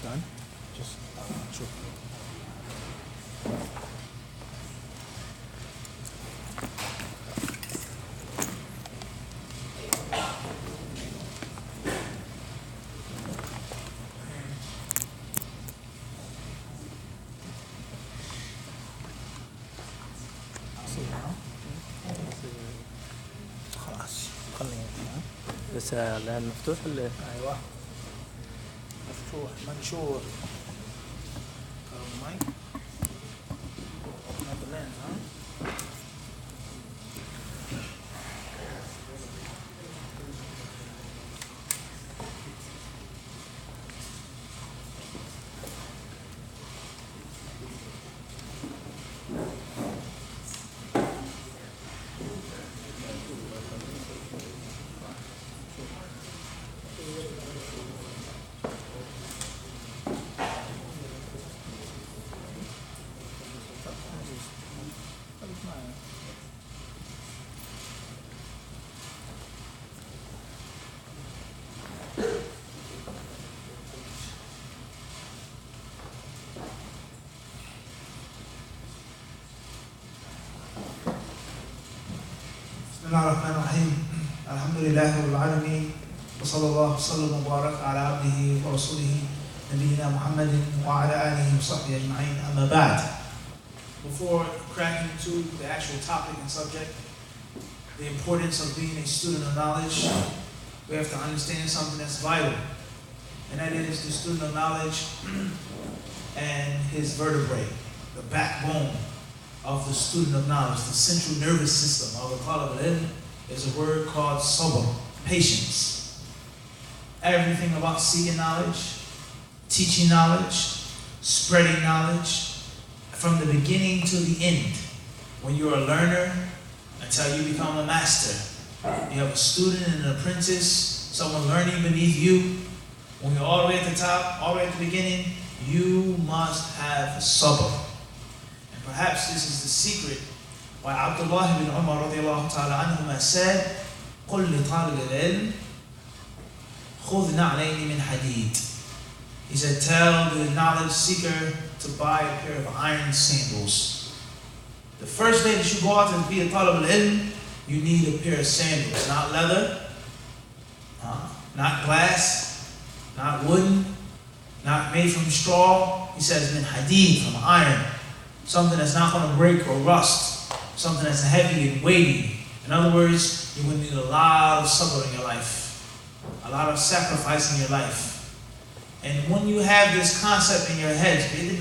done. Just sure. خلاص خلينا بس الآن مفتوح ولا؟ ايوه مفتوح منشور المايك بسم الله الرحمن الرحيم الحمد لله رب العالمين وصلى الله وسلم وبارك على عبده ورسوله نبينا محمد وعلى آله وصحبه أجمعين أما بعد. Before cracking into the actual topic and subject, the importance of being a student of knowledge, we have to understand something that's vital, and that is the student of knowledge and his vertebrae, the backbone of the student of knowledge, the central nervous system of the talib al-ilm is a word called sabr, patience. Everything about seeking knowledge, teaching knowledge, spreading knowledge, from the beginning to the end. When you're a learner until you become a master. You have a student and an apprentice, someone learning beneath you. When you're all the way at the top, all the way at the beginning, you must have sabr. Perhaps this is the secret why Abdullah ibn Umar radiallahu ta'ala anhuma said, قُلْ لِطَالِبِ الْعِلْمِ خُذْ نَعْلَيْنِ مِنْ حَدِيدٍ. He said, tell the knowledge seeker to buy a pair of iron sandals. The first day that you go out to be a talib al-ilm, you need a pair of sandals, not leather, not glass, not wooden, not made from straw. He says, min hadid, from iron. Something that's not going to break or rust. Something that's heavy and weighty. In other words, you're going to need a lot of sabr in your life. A lot of sacrifice in your life. And when you have this concept in your head, you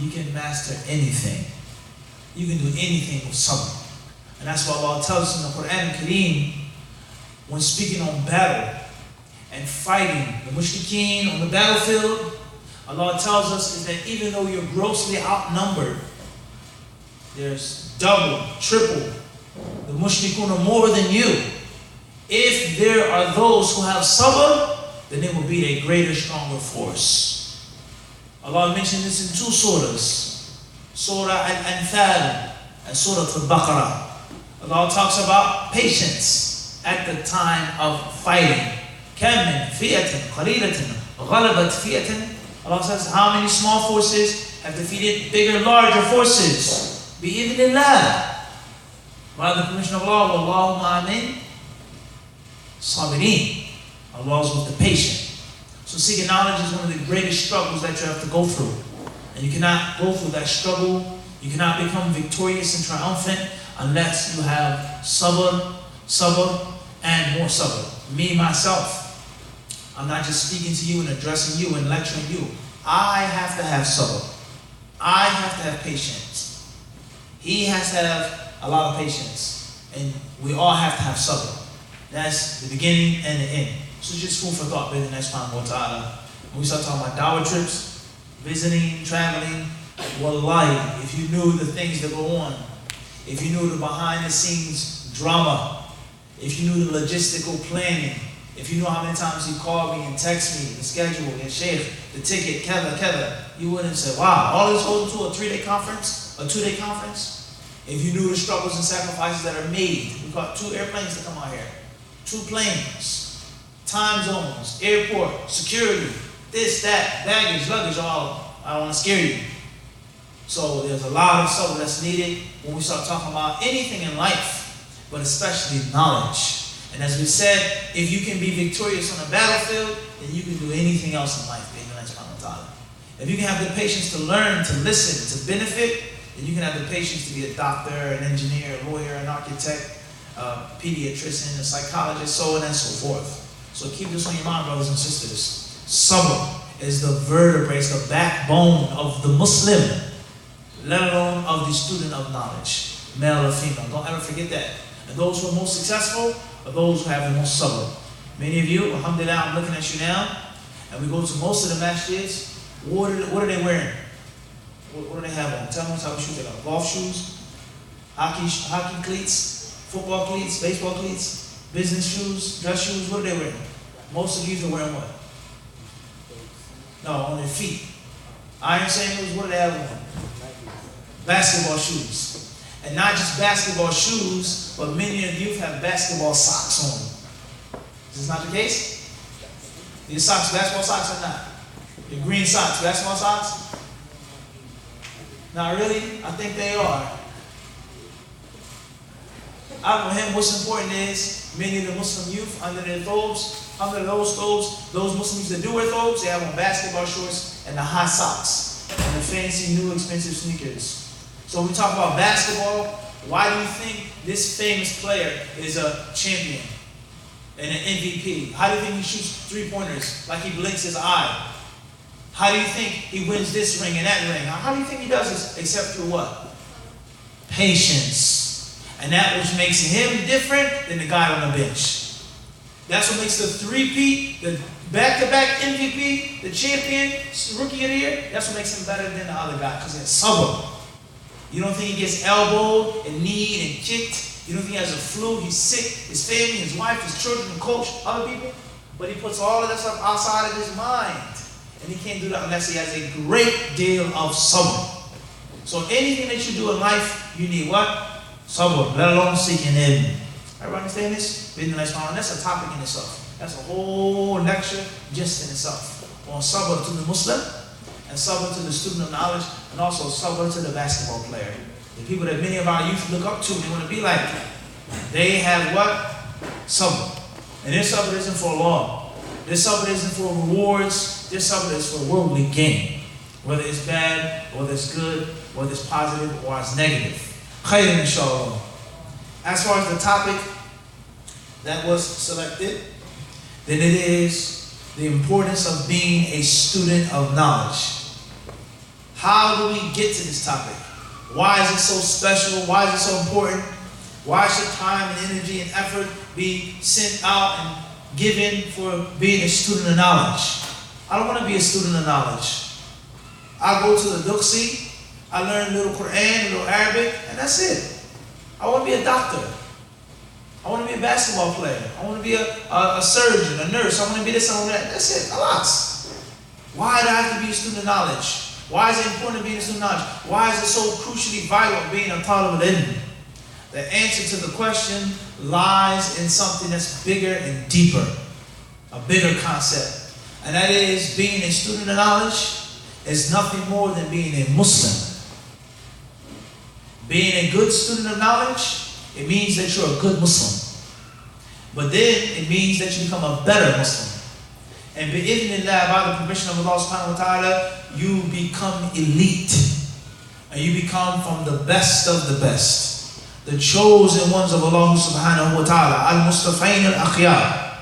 can master anything. You can do anything with sabr. And that's why Allah tells us in the Quran Kareem, when speaking on battle and fighting the mushrikeen on the battlefield, Allah tells us is that even though you're grossly outnumbered, there's double, triple, the mushrikun are more than you. If there are those who have sabr, then it will be a greater, stronger force. Allah mentioned this in two surahs, Surah Al-Anfal and Surah Al-Baqarah. Allah talks about patience at the time of fighting. كَمْ مِنْ فِيَةٍ قَلِيلَةٍ غَلَبَتْ فِيَةٍ. Allah says, how many small forces have defeated bigger, larger forces? Bi-idhnillah. By the permission of Allah, Wallahu ma'amin sabirin. Allah is with the patient. So seeking knowledge is one of the greatest struggles that you have to go through. And you cannot go through that struggle, you cannot become victorious and triumphant unless you have sabr, and more sabr. Me, myself, I'm not just speaking to you and addressing you and lecturing you. I have to have sabr. I have to have patience. He has to have a lot of patience. And we all have to have sabr. That's the beginning and the end. So just food for thought, by the next time, ta'ala. When we start talking about dawah trips, visiting, traveling, wallahi, if you knew the things that go on, if you knew the behind the scenes drama, if you knew the logistical planning, if you knew how many times he called me and texted me, the schedule, the sheikh, the ticket, keda, you wouldn't say, wow, all this goes into a 3-day conference, a 2-day conference? If you knew the struggles and sacrifices that are made, we got 2 airplanes to come out here, 2 planes, time zones, airport, security, this, that, baggage, luggage, all, I don't want to scare you. So there's a lot of sabr that's needed when we start talking about anything in life, but especially knowledge. And as we said, if you can be victorious on the battlefield, then you can do anything else in life. If you can have the patience to learn, to listen, to benefit, then you can have the patience to be a doctor, an engineer, a lawyer, an architect, a pediatrician, a psychologist, so on and so forth. So keep this on your mind, brothers and sisters. Sabr is the vertebrae, it's the backbone of the Muslim, let alone of the student of knowledge, male or female. Don't ever forget that. And those who are most successful are those who have the most sabr. Many of you, alhamdulillah, I'm looking at you now, and we go to most of the masjids. What are they wearing? What do they have on? Tell me what type of shoes they got. Golf shoes, hockey cleats, football cleats, baseball cleats, business shoes, dress shoes. What are they wearing? Most of these are wearing what? No, on their feet. Iron sandals. What do they have on? Basketball shoes. And not just basketball shoes, but many of you have basketball socks on. Is this not the case? These socks, basketball socks or not? Your green socks, basketball socks? Not really? I think they are. Out with him, what's important is many of the Muslim youth under their thobes, under those thobes, those Muslims that do wear thobes, they have on basketball shorts and the high socks and the fancy new expensive sneakers. So when we talk about basketball, why do you think this famous player is a champion and an MVP? How do you think he shoots three-pointers like he blinks his eye? How do you think he wins this ring and that ring? How do you think he does this except through what? Patience. And that which makes him different than the guy on the bench. That's what makes the three-peat, the back-to-back MVP, the champion, rookie of the year, that's what makes him better than the other guy, because he has sabr. You don't think he gets elbowed and kneed and kicked? You don't think he has a flu, he's sick, his family, his wife, his children, and coach, other people? But he puts all of that stuff outside of his mind. And he can't do that unless he has a great deal of sabr. So anything that you do in life, you need what? Sabr, let alone seeking ilm. Everybody understand this? That's a topic in itself. That's a whole lecture just in itself. On sabr to the Muslim, and sabr to the student of knowledge, and also sabr to the basketball player. The people that many of our youth look up to, they want to be like. They have what? Sabr. And their sabr isn't for Allah. Their sabr isn't for rewards. Their sabr is for worldly gain. Whether it's bad, whether it's good, whether it's positive, or it's negative. Khayr, inshallah. As far as the topic that was selected, then it is the importance of being a student of knowledge. How do we get to this topic? Why is it so special? Why is it so important? Why should time and energy and effort be sent out and given for being a student of knowledge? I don't want to be a student of knowledge. I go to the duksi, I learn a little Quran, a little Arabic, and that's it. I want to be a doctor. I want to be a basketball player. I want to be a surgeon, a nurse. I want to be this, I want to be that. That's it. Alas. Why do I have to be a student of knowledge? Why is it important to be a student of knowledge? Why is it so crucially vital being a talib al-ilm? The answer to the question lies in something that's bigger and deeper, a bigger concept. And that is, being a student of knowledge is nothing more than being a Muslim. Being a good student of knowledge, it means that you're a good Muslim. But then it means that you become a better Muslim. And bi'idhnillah, by the permission of Allah subhanahu wa ta'ala, you become elite. And you become from the best of the best. The chosen ones of Allah subhanahu wa ta'ala. Al-Mustafain al-Akhyar.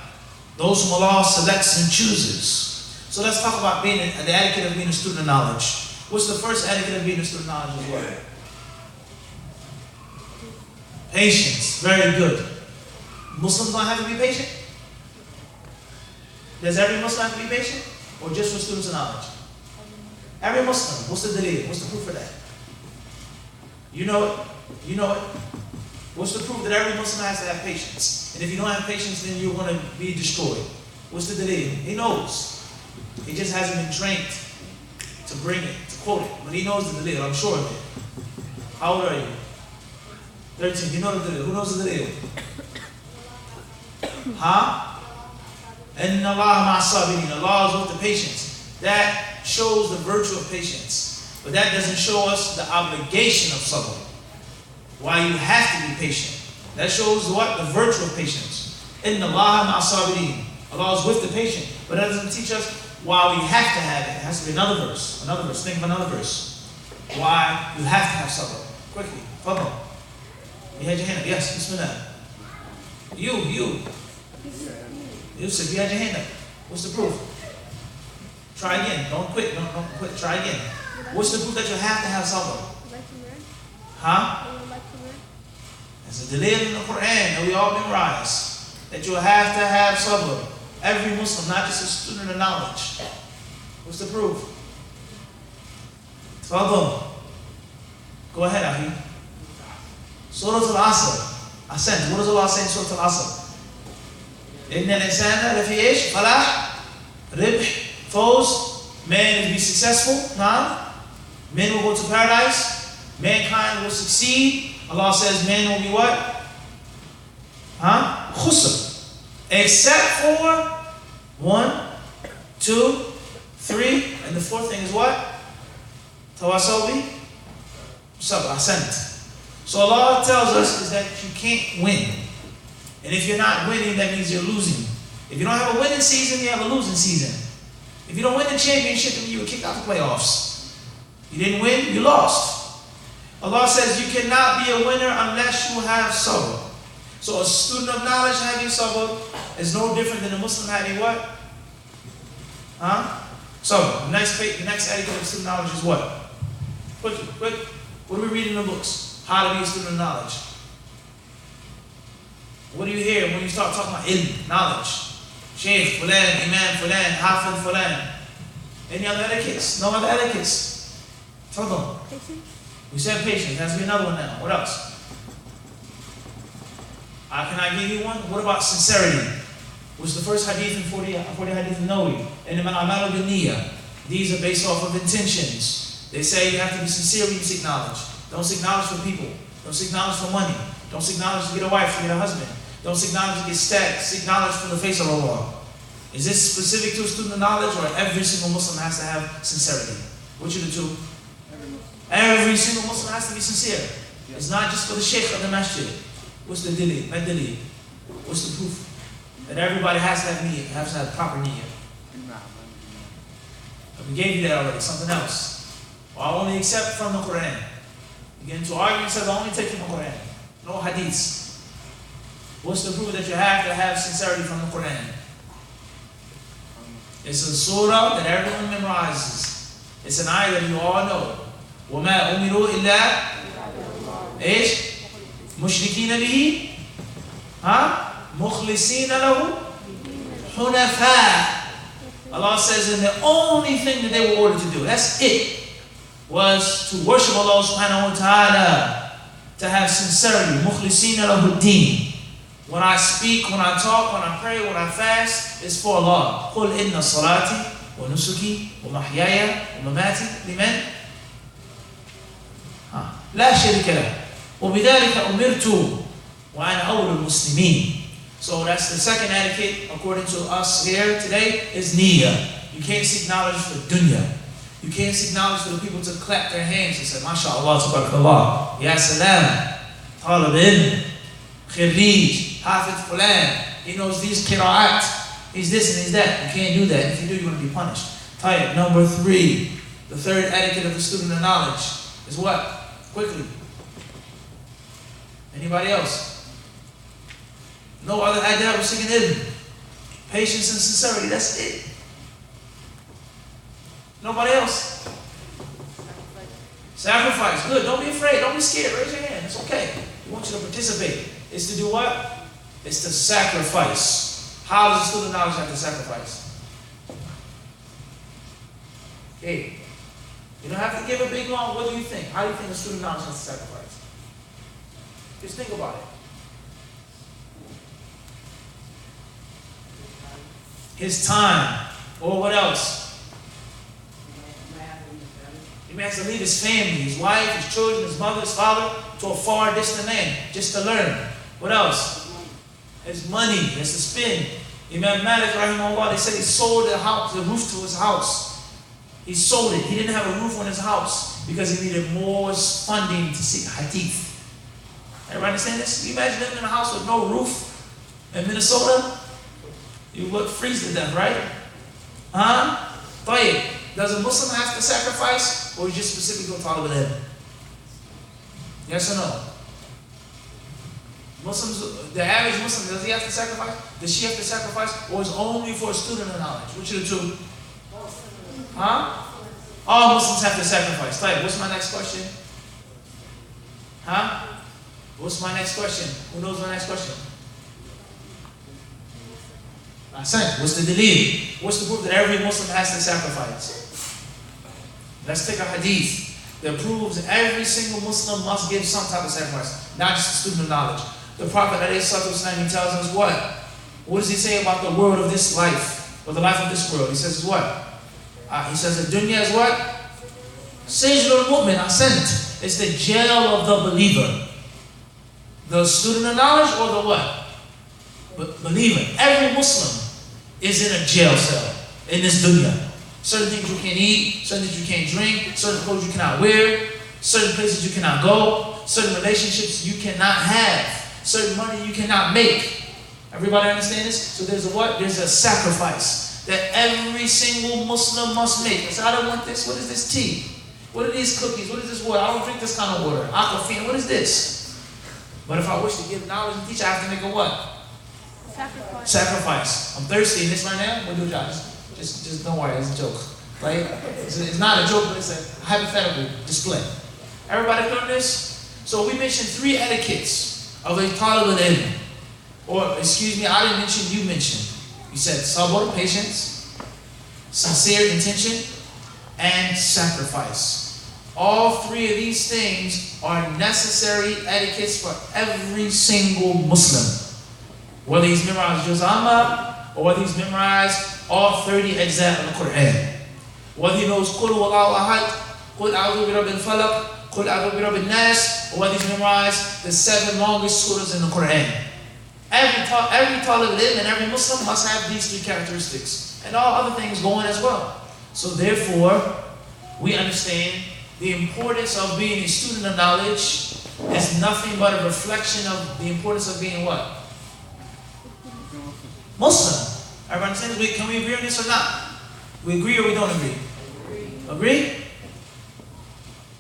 Those whom Allah selects and chooses. So let's talk about the etiquette of being a student of knowledge. What's the first etiquette of being a student of knowledge as well? Patience. Very good. Muslims don't have to be patient? Does every Muslim have to be patient? Or just for students of knowledge? Every Muslim. What's the dalil? What's the proof for that? You know it. You know it. What's the proof that every Muslim has to have patience? And if you don't have patience, then you're going to be destroyed. What's the dalil? He knows. He just hasn't been trained to bring it, to quote it. But he knows the dalil, I'm sure of it. How old are you? 13. You know the dalil. Who knows the dalil? Huh? And Allah is with the patience. that shows the virtue of patience. But that doesn't show us the obligation of sabr. Why you have to be patient. That shows what? The virtue of patience. Inna Allah ma'as-sabirin. Allah is with the patient. But that doesn't teach us why we have to have it. It has to be another verse. Another verse. Think of another verse. Why you have to have sabr. Quickly. Fadl. You had your hand up. Yes. Bismillah. You. Yusuf, you had your hand up. What's the proof? Try again. Don't quit. Don't quit. Try again. What's the proof that you have to have sabr? Huh? There's a dalil in the Quran that we all memorize. That you have to have sabr. Every Muslim, not just a student of knowledge. What's the proof? Tafadhal. Go ahead, Ahi. Surah Al-Asr. Ascent. What does Allah say in Surah Al-Asr? Inna al-insana lafi ish, falah, ribh, fawz. Man will be successful. Nah. Men will go to paradise. Mankind will succeed. Allah says man will be what? Khusr. Except for 1, 2, 3, and the fourth thing is what? Tawasaw bi sabr, ahsant. So Allah tells us is that you can't win. And if you're not winning, that means you're losing. If you don't have a winning season, you have a losing season. If you don't win the championship, then you were kicked out the playoffs. You didn't win, you lost. Allah says you cannot be a winner unless you have sabr. So a student of knowledge having sabr is no different than a Muslim having what? Sabr. The next etiquette of student knowledge is what? Quick. What do we read in the books? How to be a student of knowledge. What do you hear when you start talking about ilm, knowledge? Shaykh, fulan, imam, fulan, hafid, fulan. Any other etiquettes? No other etiquettes. Tafadhal. We said patience. There has to be another one now. What else? Can I give you one? What about sincerity? Which is the first hadith in 40 hadith in Nawawi. And these are based off of intentions. They say you have to be sincere when you seek knowledge. Don't seek knowledge for people. Don't seek knowledge for money. Don't seek knowledge to get a wife, to get a husband. Don't seek knowledge to get status. Seek knowledge from the face of Allah. Is this specific to a student of knowledge, or every single Muslim has to have sincerity? Which are the two? Every single Muslim has to be sincere. It's not just for the sheikh of the masjid. What's the dalil? What's the proof? That everybody has to have niyyah, has to have proper niyyah. We gave you that already, something else. Or I only accept from the Quran. You get into arguments that I only take from the Quran. No hadiths. What's the proof that you have to have sincerity from the Quran? It's a surah that everyone memorizes. It's an ayah that you all know. وَمَا أُمِرُوا إِلَّا إيش؟ مُشْرِكِينَ بِهِ مُخْلِصِينَ لَهُ حُنَفَاءَ. Allah says, and the only thing that they were ordered to do, that's it, was to worship Allah subhanahu wa ta'ala, to have sincerity. مُخْلِصِينَ لَهُ الدِّينِ. When I speak, when I talk, when I pray, when I fast, it's for Allah. قُلْ إِنَّ صَلَاتِي وَنُسُكِي وَمَحْيَايَ وَمَمَاتِي لِمَنْ لا شريك له وبذلك أمرت وأنا أول المسلمين. So that's the second etiquette according to us here today is niyyah. You can't seek knowledge for dunya. You can't seek knowledge for the people to clap their hands and say, MashaAllah, tabarakallah, Ya salam, talib ilm, khirij, hafid fulan. He knows these qira'at. He's this and he's that. You can't do that. If you do, you're going to be punished. Type number 3. The third etiquette of the student of knowledge is what? Quickly. Anybody else? No other idea of seeking ilm. Patience and sincerity, that's it. Nobody else? Sacrifice. Good. Don't be afraid. Don't be scared. Raise your hand. It's okay. We want you to participate. It's to do what? It's to sacrifice. How does a student of knowledge have to sacrifice? Okay. You don't have to give a big long, what do you think? How do you think a student of knowledge has to sacrifice? Just think about it. His time. Or what else? He may have to leave his family, his wife, his children, his mother, his father, to a far distant land, just to learn. What else? His money, he has to spend. Imam Malik, rahimahullah, they said he sold the house, the roof to his house. He sold it. He didn't have a roof on his house because he needed more funding to seek hadith. Everybody understand this? Can you imagine living in a house with no roof in Minnesota? You would freeze to death, right? Huh? Tayyib. Does a Muslim have to sacrifice, or is just specifically talib al-ilm? Yes or no? Muslims, the average Muslim, does he have to sacrifice? Does she have to sacrifice, or is it only for a student of knowledge? Which of the two? Huh? All Muslims have to sacrifice. Tayyib. What's my next question? Huh? What's my next question? Who knows my next question? I said, what's the dalil? What's the proof that every Muslim has to sacrifice? Let's take a hadith that proves every single Muslim must give some type of sacrifice, not just a student of knowledge. The Prophet ﷺ, he tells us what? What does he say about the world of this life, or the life of this world? He says what? He says the dunya is what? Sijnul mu'min, ascent. It's the jail of the believer. The student of knowledge or the what? Believer. Every Muslim is in a jail cell in this dunya. Certain things you can't eat, certain things you can't drink, certain clothes you cannot wear, certain places you cannot go, certain relationships you cannot have, certain money you cannot make. Everybody understand this? So there's a what? There's a sacrifice that every single Muslim must make. I said, I don't want this. What is this tea? What are these cookies? What is this water? I don't drink this kind of water. Aquafina. What is this? But if I wish to give knowledge and teach, I have to make a what? Sacrifice. I'm thirsty in this right now. We'll do it, guys. Just don't worry. It's a joke. Right? It's not a joke, but it's a hypothetical display. Everybody clear on this? So we mentioned 3 etiquettes of a talib al-ilm. Or, excuse me, I didn't mention, you mentioned. You said sabr, patience, sincere intention, and sacrifice. All 3 of these things are necessary etiquettes for every single Muslim. Whether he's memorized Juz Amma, or whether he's memorized all 30 ajza of the Quran. Whether he knows Qul Huwallahu Ahad, Qul A'udhu bi Rabbil Falaq, Qul A'udhu bi Rabbin Nas, or whether he's memorized the 7 longest surahs in the Quran. Every talib al-ilm and every Muslim must have these 3 characteristics. And all other things go in as well. So therefore, we understand the importance of being a student of knowledge is nothing but a reflection of the importance of being what? Muslim. Everybody understands? Can we agree on this or not? We agree or we don't agree? Agree?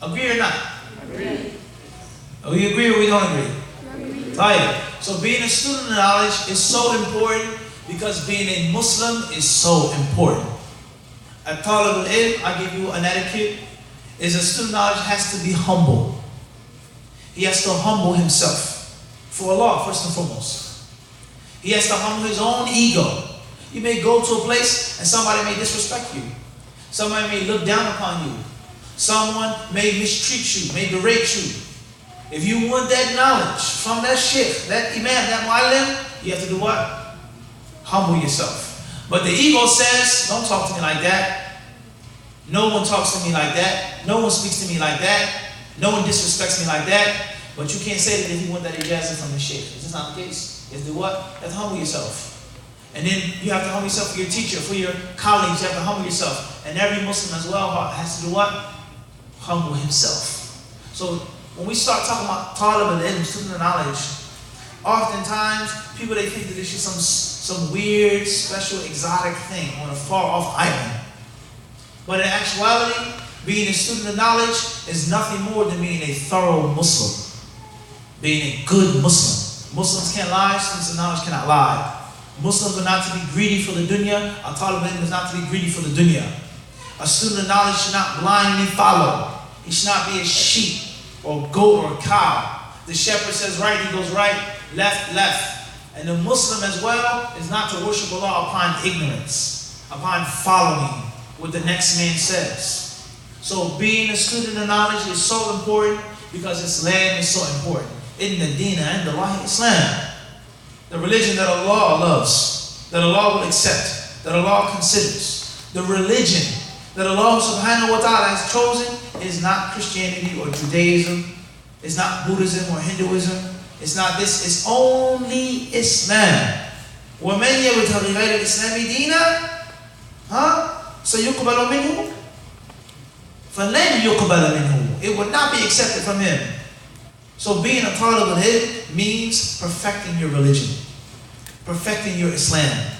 Agree or not? Agree. We agree or we don't agree? Right. So being a student of knowledge is so important because being a Muslim is so important. At Talib al-Ilm, I give you an etiquette, is a student of knowledge has to be humble. He has to humble himself for Allah, first and foremost. He has to humble his own ego. You may go to a place and somebody may disrespect you. Somebody may look down upon you. Someone may mistreat you, may berate you. If you want that knowledge from that sheikh, that imam, that mu'allim, you have to do what? Humble yourself. But the ego says, don't talk to me like that. No one talks to me like that. No one speaks to me like that. No one disrespects me like that. But you can't say that if you want that ijazah from the sheikh. Is this not the case? Is the what? You have to humble yourself. And then you have to humble yourself for your teacher, for your colleagues. You have to humble yourself. And every Muslim as well has to do what? Humble himself. So when we start talking about talib al-ilm, student of knowledge, oftentimes people, they think that this is some weird, special, exotic thing on a far-off island. But in actuality, being a student of knowledge is nothing more than being a thorough Muslim. Being a good Muslim. Muslims can't lie, students of knowledge cannot lie. Muslims are not to be greedy for the dunya. A talib al-ilm is not to be greedy for the dunya. A student of knowledge should not blindly follow. He should not be a sheep or goat or cow. The shepherd says right, he goes right, left, left. And the Muslim as well is not to worship Allah upon ignorance, upon following what the next man says. So being a student of knowledge is so important because Islam is so important. Inna Dina and Allah Islam. The religion that Allah loves, that Allah will accept, that Allah considers. The religion that Allah subhanahu wa ta'ala has chosen is not Christianity or Judaism. It's not Buddhism or Hinduism. It's not this. It's only Islam. وَمَنْ يَبْتَغِي غَيْرَ الْإِسْلَامِ دِينًا سَيُقْبَلُ مِنْهُ فَلَنْ يُقْبَلَ مِنْهُ. It would not be accepted from him. So being a talib al-ilm means perfecting your religion, perfecting your Islam.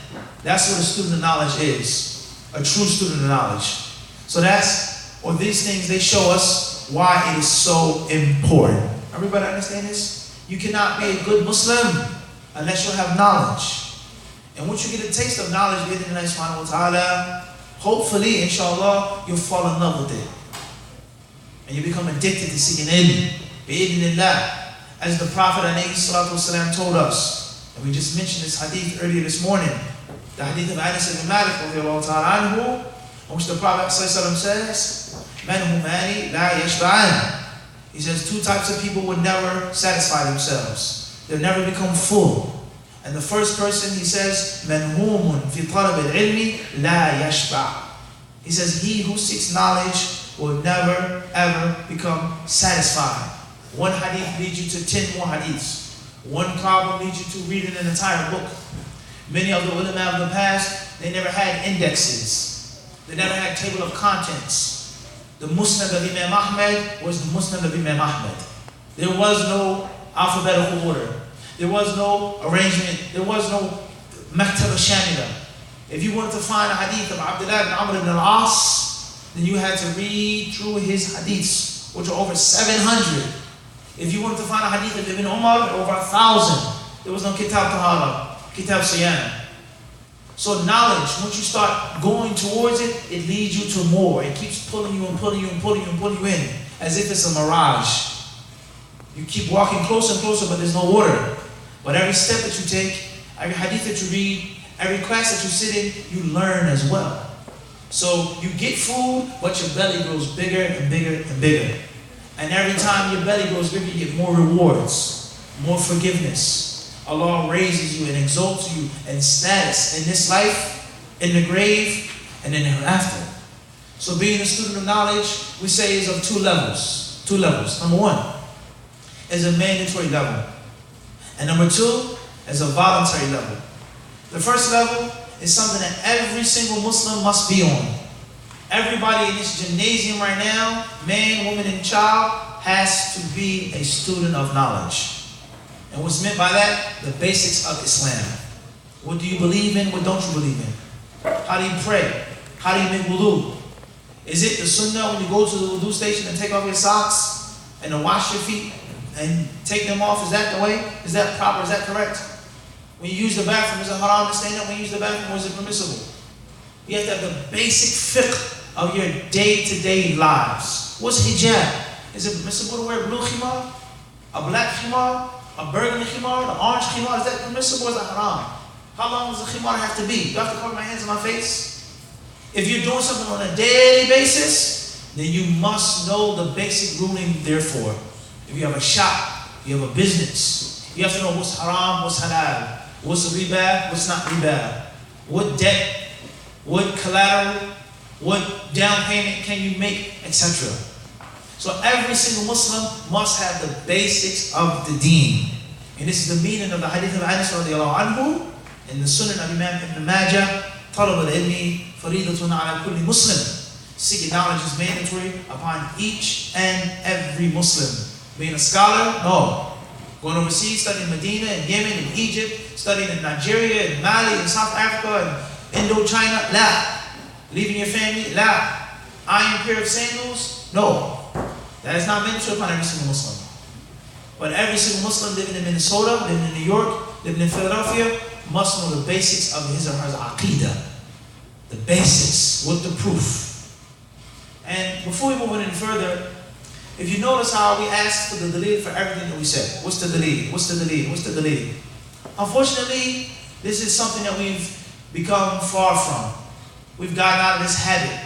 That's what a student of knowledge is, a true student of knowledge. So these things, they show us why it is so important. Everybody understand this? You cannot be a good Muslim unless you have knowledge. And once you get a taste of knowledge, hopefully, inshallah, you'll fall in love with it. And you become addicted to seeking ilm. Bi'idhnillah. As the Prophet ﷺ told us, and we just mentioned this hadith earlier this morning, the hadith of Anas ibn Malik, in which the Prophet ﷺ says, "Man humani la yashba'an." He says 2 types of people would never satisfy themselves. They'll never become full. And the first person, he says, "Manhumun fi talab al-ilmi la yashba'." He says, he who seeks knowledge will never ever become satisfied. One hadith leads you to 10 more hadiths. One problem leads you to reading an entire book. Many of the ulama of the past, they never had indexes. They never had table of contents. The Musnad of Imam Ahmed was the Musnad of Imam Ahmed. There was no alphabetical order. There was no arrangement. There was no Maktab al-Shamila. If you wanted to find a hadith of Abdullah ibn Amr ibn al-As, then you had to read through his hadiths, which are over 700. If you wanted to find a hadith of Ibn Umar, over 1,000. There was no Kitab Tahara, Kitab Siyana. So knowledge, once you start going towards it, it leads you to more. It keeps pulling you and pulling you and pulling you and pulling you in, as if it's a mirage. You keep walking closer and closer, but there's no order. But every step that you take, every hadith that you read, every class that you sit in, you learn as well. So you get food, but your belly grows bigger and bigger and bigger. And every time your belly grows bigger, you get more rewards, more forgiveness. Allah raises you and exalts you in status in this life, in the grave, and in the hereafter. So being a student of knowledge, we say, is of 2 levels. 2 levels. Number 1 is a mandatory level. And number 2 is a voluntary level. The first level is something that every single Muslim must be on. Everybody in this gymnasium right now, man, woman, and child, has to be a student of knowledge. And what's meant by that? The basics of Islam. What do you believe in? What don't you believe in? How do you pray? How do you make wudu? Is it the sunnah when you go to the wudu station and take off your socks and to wash your feet and take them off? Is that the way? Is that proper? Is that correct? When you use the bathroom, is it haram to stand up when you use the bathroom, or is it permissible? You have to have the basic fiqh of your day-to-day lives. What's hijab? Is it permissible to wear blue khimar? A black khimar? A burgundy khimar? An orange khimar? Is that permissible or is that haram? How long does the khimar have to be? Do I have to cover my hands and my face? If you're doing something on a daily basis, then you must know the basic ruling therefore. If you have a shop, you have a business, you have to know what's haram, what's halal, what's riba, what's not riba, what debt, what collateral, what down payment can you make, etc. So every single Muslim must have the basics of the deen. And this is the meaning of the hadith of Anas radiallahu anhu in the Sunan of Imam Ibn Majah, Talab al-ilmi faridatun ala kulli Muslim. Seeking knowledge is mandatory upon each and every Muslim. Being a scholar? No. Going overseas, studying in Medina, in Yemen, in Egypt, studying in Nigeria, in Mali, in South Africa, in Indochina? La. Leaving your family? La. Eyeing a pair of sandals? No. That is not mandatory upon every single Muslim. But every single Muslim living in Minnesota, living in New York, living in Philadelphia, must know the basics of his or her aqidah. The basics, with the proof. And before we move on any further, if you notice how we ask for the dalil for everything that we said. What's the dalil? What's the dalil? What's the dalil? Unfortunately, this is something that we've become far from. We've gotten out of this habit,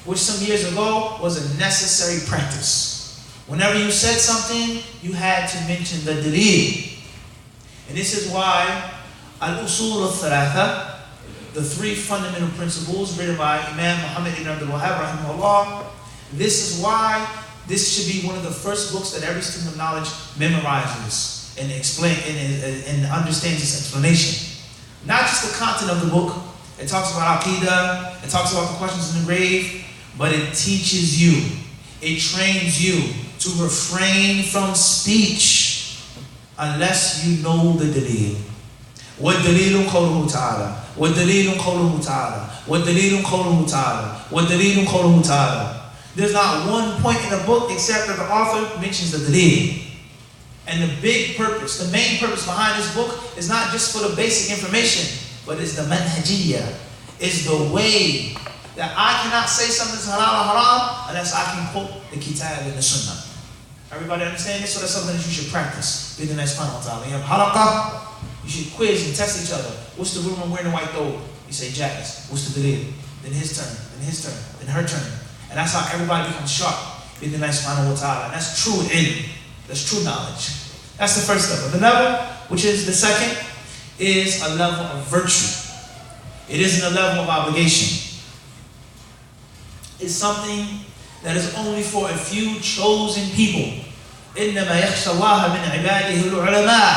which some years ago was a necessary practice. Whenever you said something, you had to mention the dalil. And this is why al-usul al-thalatha, the 3 fundamental principles written by Imam Muhammad ibn Abdul Wahhab rahimahullah, this is why this should be one of the first books that every student of knowledge memorizes and and understands its explanation. Not just the content of the book. It talks about aqidah, it talks about the questions in the grave, but it teaches you, it trains you to refrain from speech unless you know the dalil. وَالدَّلِيلُ قَوْلُهُ تَعَالَى وَالدَّلِيلُ قَوْلُهُ تَعَالَى وَالدَّلِيلُ قَوْلُهُ تَعَالَى وَالدَّلِيلُ قَوْلُهُ تَعَالَى. There's not one point in the book except that the author mentions the dalil. And the big purpose, the main purpose behind this book is not just for the basic information, but it's the manhajiyya. It's the way that I cannot say something's halal or haram unless I can quote the kitab and the sunnah. Everybody understand this? So that's something that you should practice. Be the next one. You have halaqah, you should quiz and test each other. What's the room I'm wearing the white thobe? You say jazz. What's the dalil? Then his turn, then his turn, then her turn. And that's how everybody becomes sharp. Be the next one. That's true ilm. That's true knowledge. That's the first level. The level, which is the second, is a level of virtue. It isn't a level of obligation. It's something that is only for a few chosen people. إِنَّمَا يَخْشَى اللَّهَ مِنْ عِبَادِهِ الْعُلَمَاءِ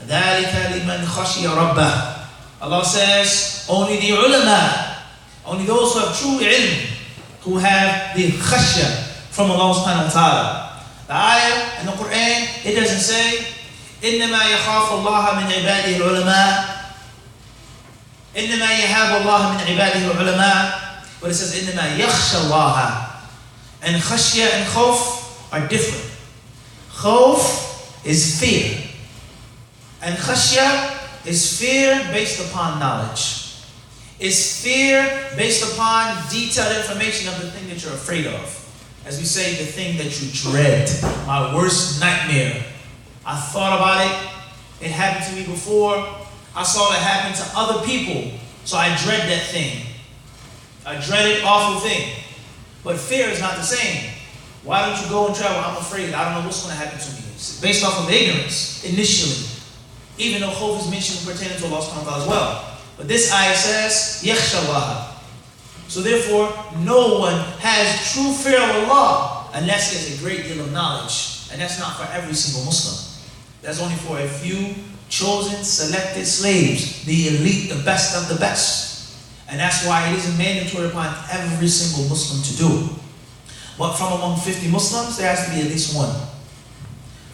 ذَلِكَ لِمَنْ خَشِيَ رَبَّهِ. Allah says, only the ulama, only those who have true ilm, who have the khashya from Allah subhanahu wa ta'ala. The ayah in the Quran, it doesn't say, إِنَّمَا يَخَافُ اللَّهَ مِنْ عِبَادِهِ الْعُلَمَاءِ إِنَّمَا يَهَابُ اللَّهَ مِنْ عِبَادِهِ الْعُلَمَاءِ. But it says, إِنَّمَا يَخْشَى اللَّهَ. And khashya and khawf are different. Khawf is fear. And khashya is fear based upon knowledge. It's fear based upon detailed information of the thing that you're afraid of. As we say, the thing that you dread. My worst nightmare. I thought about it. It happened to me before. I saw it happen to other people. So I dread that thing. I dreaded awful thing. But fear is not the same. Why don't you go and travel? I'm afraid. I don't know what's going to happen to me. It's based off of ignorance, initially. Even though khawf is mentioned pertaining to Allah subhanahu wa ta'ala as well. But this ayah says, يَخْشَى اللَّهَ. So therefore, no one has true fear of Allah unless he has a great deal of knowledge. And that's not for every single Muslim. That's only for a few chosen, selected slaves, the elite, the best of the best. And that's why it isn't mandatory upon every single Muslim to do. But from among 50 Muslims, there has to be at least one.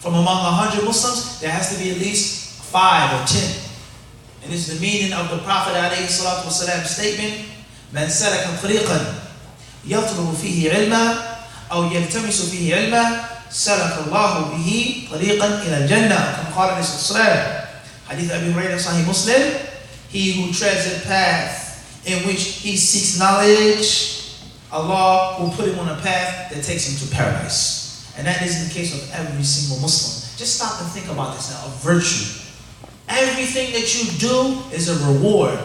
From among 100 Muslims, there has to be at least 5 or 10. And this is the meaning of the Prophet ﷺ statement, من سلك طريقا يطلب فيه علما أو يلتمس فيه علما سلك الله به طريقا إلى الجنة. كما قال عليه الصلاة والسلام. Hadith Abi Hurairah Sahih Muslim. He who treads a path in which he seeks knowledge, Allah will put him on a path that takes him to paradise. And that is in the case of every single Muslim. Just stop and think about this now, a virtue. Everything that you do is a reward.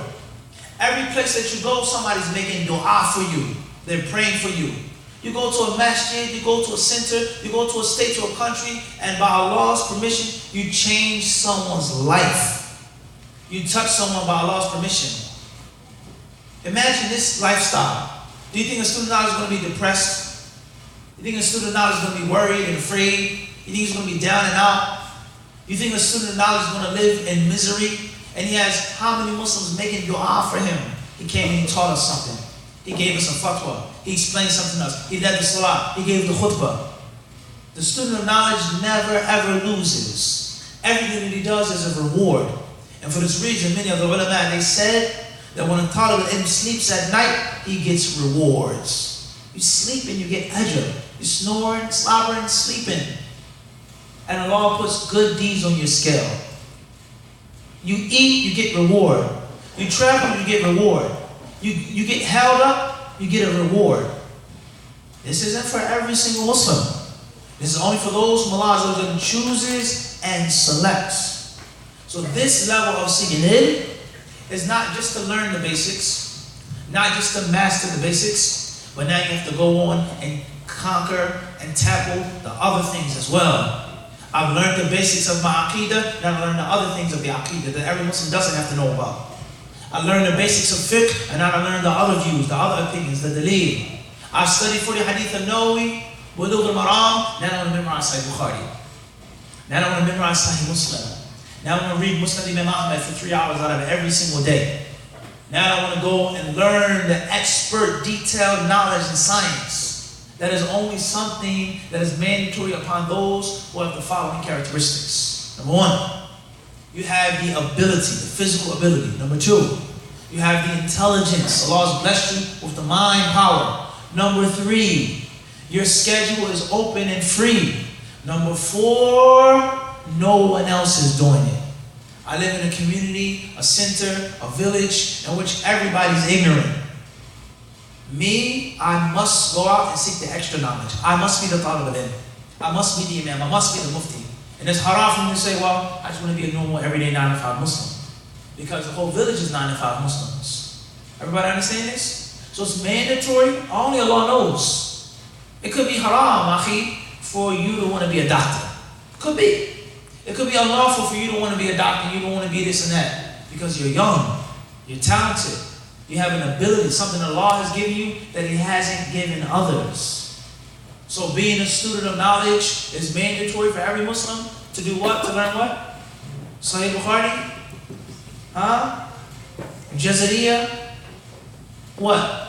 Every place that you go, somebody's making dua for you. They're praying for you. You go to a masjid, you go to a center, you go to a state, to a country, and by Allah's permission, you change someone's life. You touch someone by Allah's permission. Imagine this lifestyle. Do you think a student now is going to be depressed? You think a student now is going to be worried and afraid? You think he's going to be down and out? You think a student now is going to live in misery? And he has how many Muslims making dua for him? He came and he taught us something. He gave us a fatwa. He explained something else. He led the salah. He gave the khutbah. The student of knowledge never ever loses. Everything that he does is a reward. And for this reason, many of the ulama, they said that when a talib al-ilm sleeps at night, he gets rewards. You sleep and you get ajr. You're snoring, slobbering, sleeping. And Allah puts good deeds on your scale. You eat, you get reward. You travel, you get reward. You get held up, you get a reward. This isn't for every single Muslim. This is only for those whom Allah chooses and selects. So this level of seeking ilm is not just to learn the basics, not just to master the basics, but now you have to go on and conquer and tackle the other things as well. I've learned the basics of my aqidah, now I learn the other things of the aqidah that every Muslim doesn't have to know about. I learned the basics of fiqh, and now I learned the other views, the other opinions, the dalil. I've studied for the hadith al-Nawawi, Bulugh al-Maram, now I want to memorize Sahih Bukhari. Now I want to memorize Sahih Muslim. Now I want to read Musnad Imam Ahmad for 3 hours out of every single day. Now I want to go and learn the expert, detailed knowledge in science. That is only something that is mandatory upon those who have the following characteristics. Number one, you have the ability, the physical ability. Number two, you have the intelligence. Allah has blessed you with the mind power. Number three, your schedule is open and free. Number four, no one else is doing it. I live in a community, a center, a village in which everybody's ignorant. Me, I must go out and seek the extra knowledge. I must be the talib al-ilm. I must be the imam. I must be the mufti. And it's haram for me to say, well, I just want to be a normal, everyday 9 to 5 Muslim. Because the whole village is 9 to 5 Muslims. Everybody understand this? So it's mandatory. Only Allah knows. It could be haram, akhi, for you to want to be a doctor. Could be. It could be unlawful for you to want to be a doctor, you don't want to be this and that. Because you're young, you're talented, you have an ability, something Allah has given you that He hasn't given others. So being a student of knowledge is mandatory for every Muslim to do what? To learn what? Sahih Bukhari? Jazariya? What?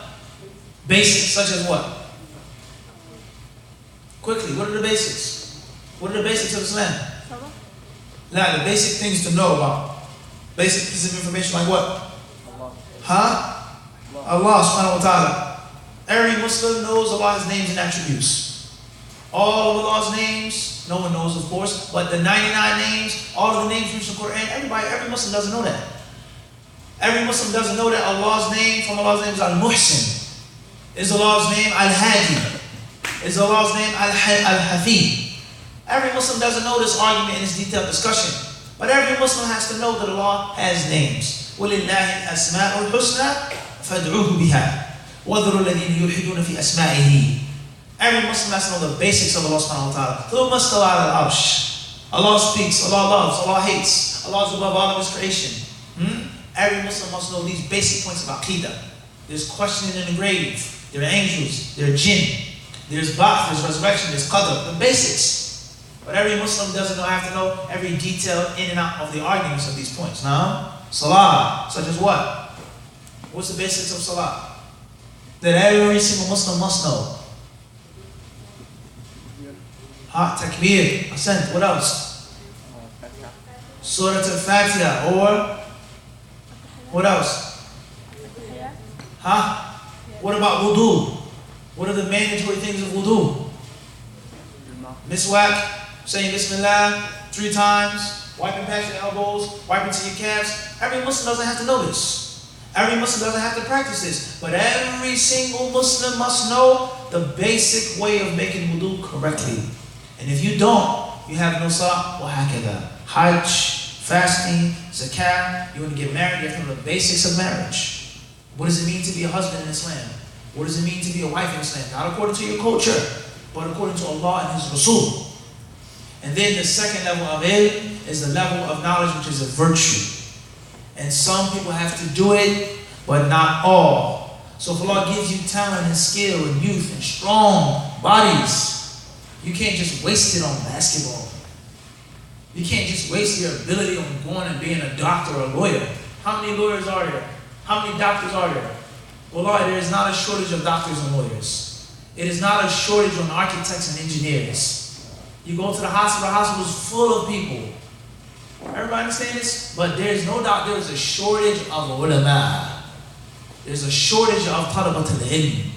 Basics such as what? Quickly, what are the basics? What are the basics of Islam? Now, the basic things to know about. Basic piece of information like what? Allah subhanahu wa ta'ala. Every Muslim knows Allah's names and attributes. All of Allah's names, no one knows of course, but the 99 names, all of the names used in the Quran, every Muslim doesn't know that. Every Muslim doesn't know that Allah's name from Allah's name is Al-Muhsin. Is Allah's name Al-Hadi. Is Allah's name Al-Hafid. Every Muslim doesn't know this argument in this detailed discussion. But every Muslim has to know that Allah has names. وَلِلَّهِ الْأَسْمَاءُ الْحُسْنَى فَادْعُوهُ بِهَا وَذَرُوا الَّذِينَ يُلْحِدُونَ فِي أَسْمَائِهِ. Every Muslim has to know the basics of Allah subhanahu wa ta'ala. ثُمَّ اسْتَوَى عَلَى الْعَرْشِ. Allah speaks, Allah loves, Allah hates. Allah is above all of His creation. Every Muslim must know these basic points of Aqidah. There's questioning in the grave. There are angels. There are jinn. There's ba'ath, there's resurrection, there's qadr. The basics. But every Muslim doesn't have to know every detail in and out of the arguments of these points. Now, salah, such as what? What's the basics of salah? That every single Muslim must know. Takbir, ascent, what else? Surah al-Fatiha, or what else? What about wudu? What are the mandatory things of wudu? Miswak. Saying Bismillah 3 times, wiping past your elbows, wiping to your calves. Every Muslim doesn't have to know this. Every Muslim doesn't have to practice this. But every single Muslim must know the basic way of making wudu correctly. And if you don't, you have no salah, wahakada. Hajj, fasting, zakat, you want to get married, you have to know the basics of marriage. What does it mean to be a husband in Islam? What does it mean to be a wife in Islam? Not according to your culture, but according to Allah and His Rasul. And then the second level of ilm is the level of knowledge which is a virtue. And some people have to do it, but not all. So if Allah gives you talent and skill and youth and strong bodies, you can't just waste it on basketball. You can't just waste your ability on going and being a doctor or a lawyer. How many lawyers are there? How many doctors are there? Wallahi, there is not a shortage of doctors and lawyers. It is not a shortage on architects and engineers. You go to the hospital is full of people. Everybody understand this? But there's no doubt there's a shortage of ulama. There's a shortage of talabat al-ilm.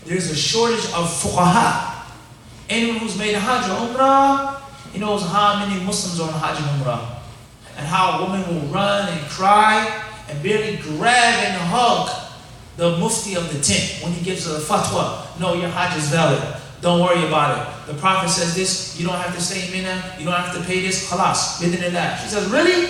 There's a shortage of fuqaha. Anyone who's made a hajj or umrah, he knows how many Muslims are on hajj and umrah. And how a woman will run and cry and barely grab and hug the mufti of the tent when he gives her a fatwa. No, your hajj is valid. Don't worry about it. The Prophet says this, you don't have to stay in Mina, you don't have to pay this, khalas, bidinillah. She says, really?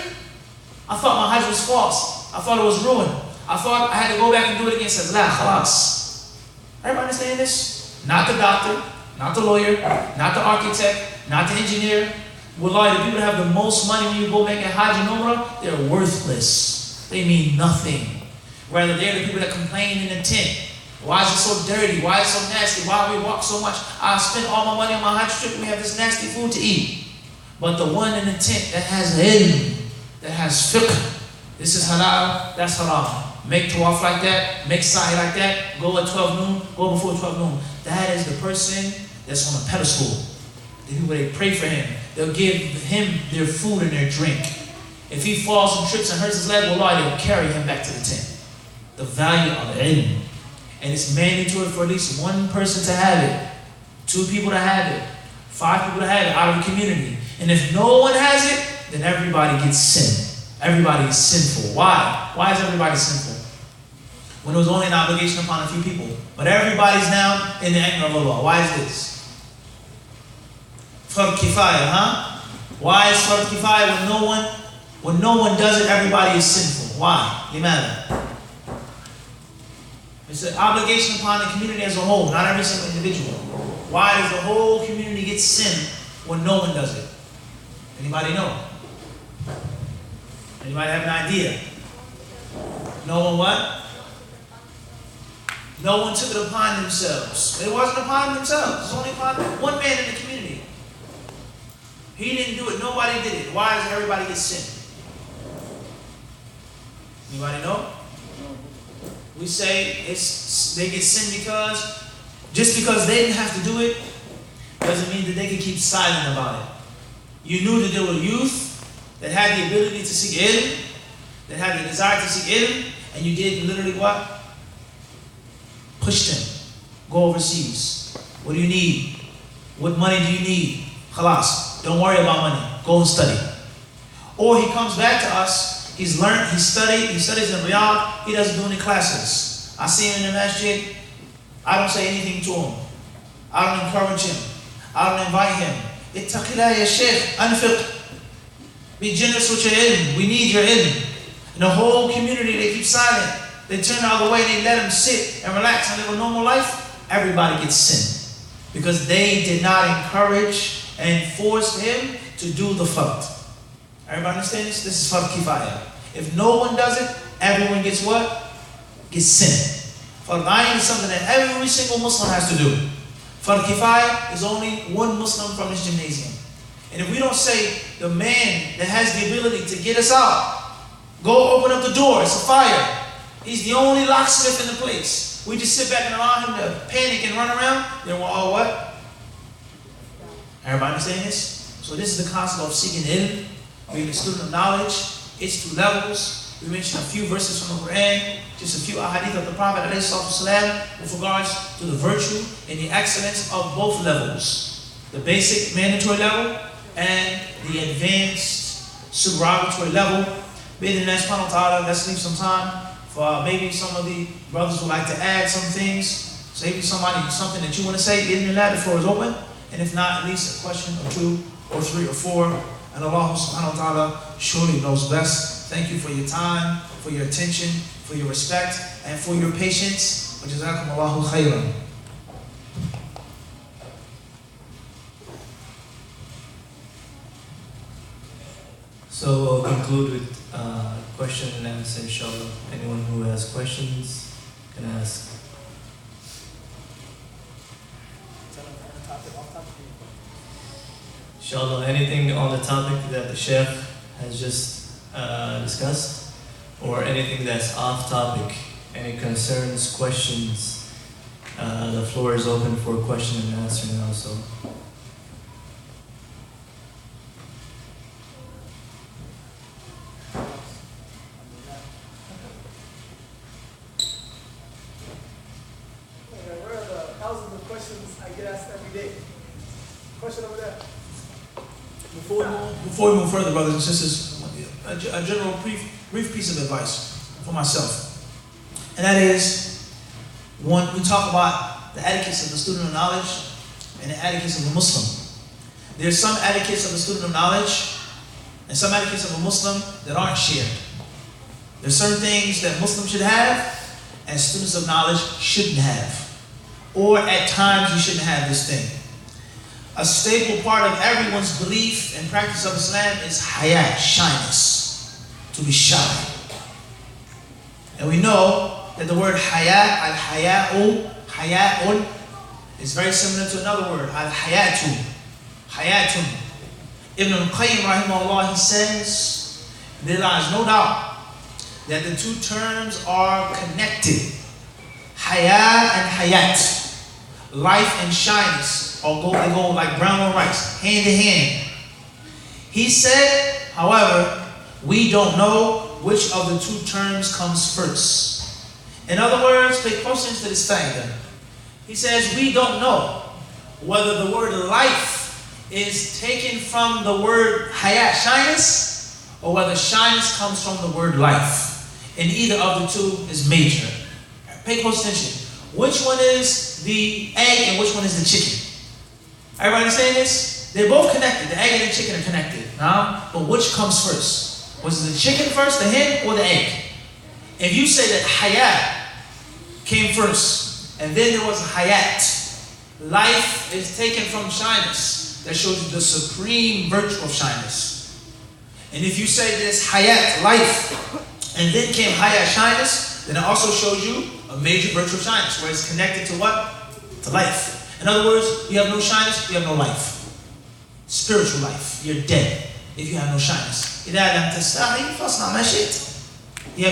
I thought my hajj was false. I thought it was ruined. I thought I had to go back and do it again. He says, la, khalas. Everybody understand this? Not the doctor, not the lawyer, not the architect, not the engineer. Wallahi, the people that have the most money when you go make a hajj and umrah, they're worthless. They mean nothing. Rather, they're the people that complain in the tent. Why is it so dirty? Why is it so nasty? Why do we walk so much? I spend all my money on my hajj trip and we have this nasty food to eat. But the one in the tent that has ilm, that has fiqh, this is halal, that's haram. make tawaf like that, make sa'i like that, go at 12 noon, go before 12 noon. That is the person that's on a pedestal. The people, they pray for him. They'll give him their food and their drink. If he falls and trips and hurts his leg, wallahi, they'll carry him back to the tent. The value of ilm. And it's mandatory for at least one person to have it, 2 people to have it, 5 people to have it out of the community. And if no one has it, then everybody gets sin. Everybody is sinful. Why? Why is everybody sinful? When it was only an obligation upon a few people. But everybody's now in the anger of Allah. Why is this? Fard kifaya, huh? Why is fard kifaya when no one does it, everybody is sinful? Why? Limada. It's an obligation upon the community as a whole, not every single individual. Why does the whole community get sin when no one does it? Anybody know? Anybody have an idea? No one what? No one took it upon themselves. It wasn't upon themselves. It was only upon one man in the community. He didn't do it. Nobody did it. Why does everybody get sin? Anybody know? We say they get sin because just because they didn't have to do it doesn't mean that they can keep silent about it. You knew that there were youth that had the ability to seek ilm, that had the desire to seek ilm, and you did literally what? Push them. Go overseas. What do you need? What money do you need? Khalas. Don't worry about money. Go and study. Or he comes back to us, he's learned, he studies in Riyadh, he doesn't do any classes. I see him in the masjid, I don't say anything to him. I don't encourage him. I don't invite him. Ittaqillah ya shaykh, anfiq. Be generous with your ilm. We need your ilm. And the whole community, they keep silent. They turn the other way and they let him sit and relax and live a normal life. Everybody gets sin. Because they did not encourage and force him to do the fard. Everybody understand this? This is fard kifaya. If no one does it, everyone gets what? Gets sin. Fard ayn is something that every single Muslim has to do. Fard kifaya is only one Muslim from his gymnasium. And if we don't say, the man that has the ability to get us out, go open up the door, it's a fire. He's the only locksmith in the place. We just sit back and allow him to panic and run around, then we're all what? Everybody understand this? So this is the concept of seeking ilm, being a student of knowledge. It's 2 levels. We mentioned a few verses from the Quran, just a few ahadith of the Prophet ﷺ with regards to the virtue and the excellence of both levels. The basic mandatory level and the advanced supererogatory level. Bid'illah subhanahu wa ta'ala, let's leave some time for maybe some of the brothers would like to add some things. So maybe something that you want to say. Bid'illah, the floor is open. And if not, at least a question or 2 or 3 or 4. And Allah subhanahu wa ta'ala surely knows best. Thank you for your time, for your attention, for your respect, and for your patience. Wa jazakum Allahu khairan. So we'll conclude with question and answer, inshallah. Anyone who has questions can ask. Inshallah, anything on the topic that the Sheikh has just discussed, or anything that's off topic, any concerns, questions, the floor is open for question and answering also. Question over there. Before we move further, brothers and sisters, a general brief piece of advice for myself. And that is, when we talk about the etiquettes of the student of knowledge and the etiquettes of a Muslim, there's some etiquettes of the student of knowledge and some etiquettes of a Muslim that aren't shared. There's certain things that Muslims should have and students of knowledge shouldn't have. Or at times you shouldn't have this thing. A staple part of everyone's belief and practice of Islam is haya, shyness, to be shy. And we know that the word haya, haya'un, is very similar to another word, hayatun. Ibn al-Qayyim rahimahullah, he says, there lies no doubt that the two terms are connected. Haya and hayat, life and shyness, they go like brown on rice, hand in hand. He said, however, we don't know which of the two terms comes first. In other words, pay close to this thing. He says, we don't know whether the word life is taken from the word hayat, shyness, or whether shyness comes from the word life. And either of the two is major. Pay close attention. Which one is the egg and which one is the chicken? Everybody understand this? They're both connected. The egg and the chicken are connected. But which comes first? Was it the chicken first, the hen, or the egg? If you say that hayat came first, and then there was hayat, life is taken from shyness. That shows you the supreme virtue of shyness. And if you say there's hayat, life, and then came hayat, shyness, then it also shows you a major virtue of shyness, where it's connected to what? To life. In other words, you have no shyness, you have no life. Spiritual life, you're dead if you have no shyness. You have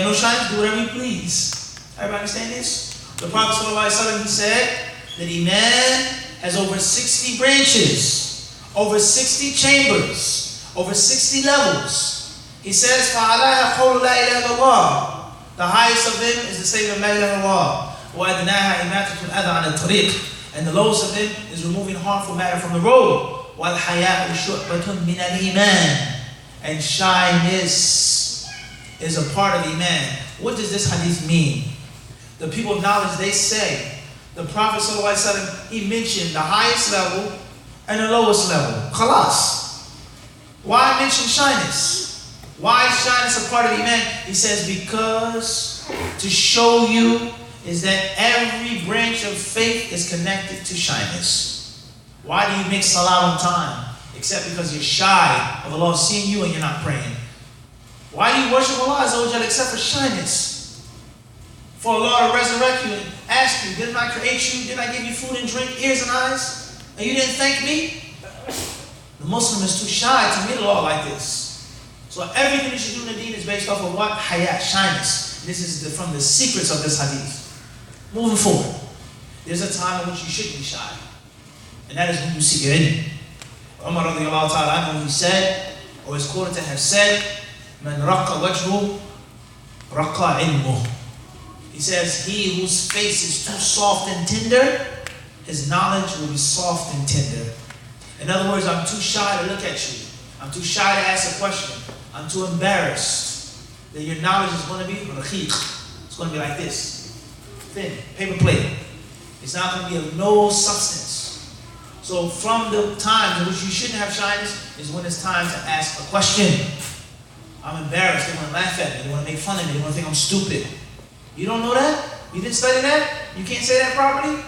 no shyness, do whatever you please. Everybody understand this? The Prophet ﷺ, he said that Iman has over 60 branches, over 60 chambers, over 60 levels. He says, فَعَلَاهَا قَوْلُ لَا إِلَهَ إِلَّا اللَّهِ. The highest of them is the statement of La ilaha illallah. وَأَدْنَاهَا إِمَاتَةُ الْأَذَى عَنِ الطَّرِيقِ. And the lowest of them is removing harmful matter from the road. وَالْحَيَاءُ شُعْبَةٌ مِنَ الْإِيمَانِ. And shyness is a part of Iman. What does this hadith mean? The people of knowledge, they say, the Prophet ﷺ, he mentioned the highest level and the lowest level. Khalas. Why mention shyness? Why is shyness a part of Iman? He says, because to show you is that every branch of faith is connected to shyness. Why do you make salah on time? Except because you're shy of Allah seeing you and you're not praying. Why do you worship Allah except for shyness? For Allah to resurrect you and ask you, didn't I create you? Didn't I give you food and drink, ears and eyes? And you didn't thank me? The Muslim is too shy to meet Allah like this. So everything that you do in the deen is based off of what? Hayat, shyness. This is from the secrets of this hadith. Moving forward, there's a time in which you shouldn't be shy. And that is when you seek your ilm. Umar radiallahu ta'ala anhu, he said, or is quoted to have said, Man raqqa wajhu, raqqa ilmuh. He says, he whose face is too soft and tender, his knowledge will be soft and tender. In other words, I'm too shy to look at you. I'm too shy to ask a question. I'm too embarrassed that your knowledge is going to be raqiq. It's going to be like this. Thin, paper plate. It's not going to be of no substance. So from the times in which you shouldn't have shyness is when it's time to ask a question. I'm embarrassed. They want to laugh at me. They want to make fun of me. They want to think I'm stupid. You don't know that? You didn't study that? You can't say that properly?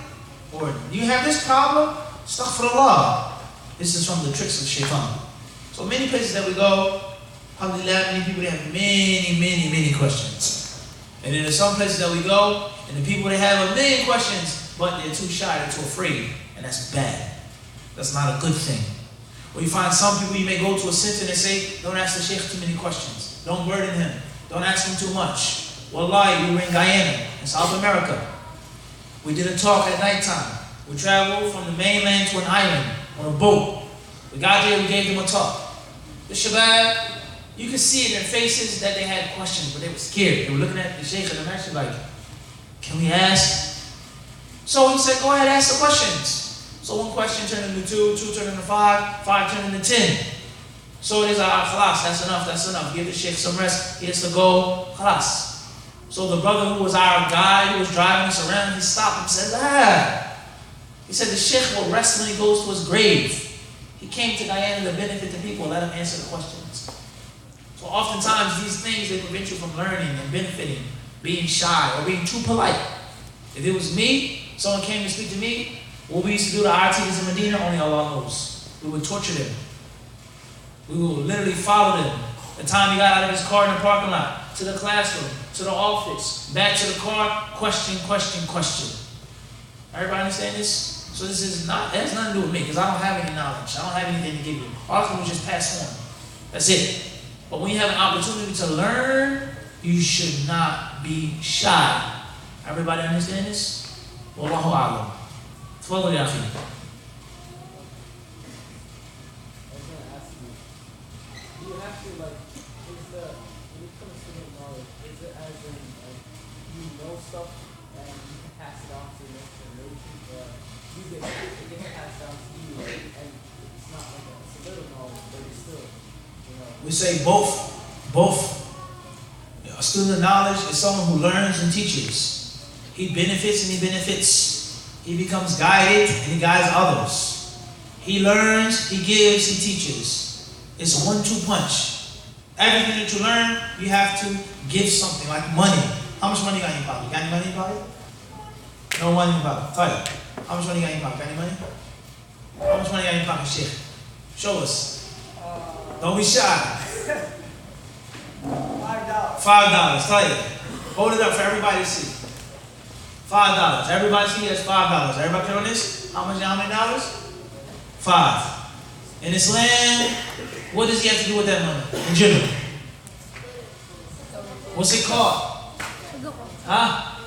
Or you have this problem? Astaghfirullah. This is from the tricks of shaitan. So many places that we go, alhamdulillah, many people, they have many questions. And then there's some places that we go, and the people, they have a million questions, but they're too shy, they're too afraid. And that's bad. That's not a good thing. Or you find some people, you may go to a center and they say, don't ask the sheikh too many questions. Don't burden him. Don't ask him too much. Wallahi, we were in Guyana, in South America. We did a talk at nighttime. We traveled from the mainland to an island on a boat. We got there, we gave them a talk. The shabab, you could see in their faces that they had questions, but they were scared. They were looking at the sheikh and I'm actually like, can we ask? So he said, go ahead, ask the questions. So one question turned into two, two turned into five, five turned into 10. So it is khalas, that's enough. Give the sheikh some rest, he has to go, khalas. So the brother who was our guide, who was driving us around, he stopped and said, He said the sheikh will rest when he goes to his grave. He came to Guyana to benefit the people, let him answer the questions. So oftentimes these things, they prevent you from learning and benefiting, being shy or being too polite. If it was me, someone came to speak to me, what we used to do to our teachers in Medina, only Allah knows. We would torture them. We would literally follow them. The time he got out of his car in the parking lot, to the classroom, to the office, back to the car, question. Everybody understand this? So this is not, that has nothing to do with me, because I don't have any knowledge. I don't have anything to give you. All I can do is just pass on. That's it. But when you have an opportunity to learn, You should not be shy. Everybody understand this? Wallahu a'lam. تفضل يا أخي. Stuff and you can pass it on to the next generation, or it gets passed down to you, and it's not like it's a little knowledge, but it's still, We say both. A student of knowledge is someone who learns and teaches. He benefits and he benefits. He becomes guided and he guides others. He learns, he gives, he teaches. It's a 1-2 punch. Everything that you learn, you have to give something, like money. How much money you got in your pocket? Got any money in your pocket? No money in your pocket. Tell you. How much money you got in your pocket? Got any money? How much money you got in your pocket, Sheikh? Show us. Don't be shy. $5. Tell you. Hold it up for everybody to see. $5. Everybody see that's $5. Everybody clear on this? How many dollars? 5. In this land, what does he have to do with that money? In general. What's it called? Huh?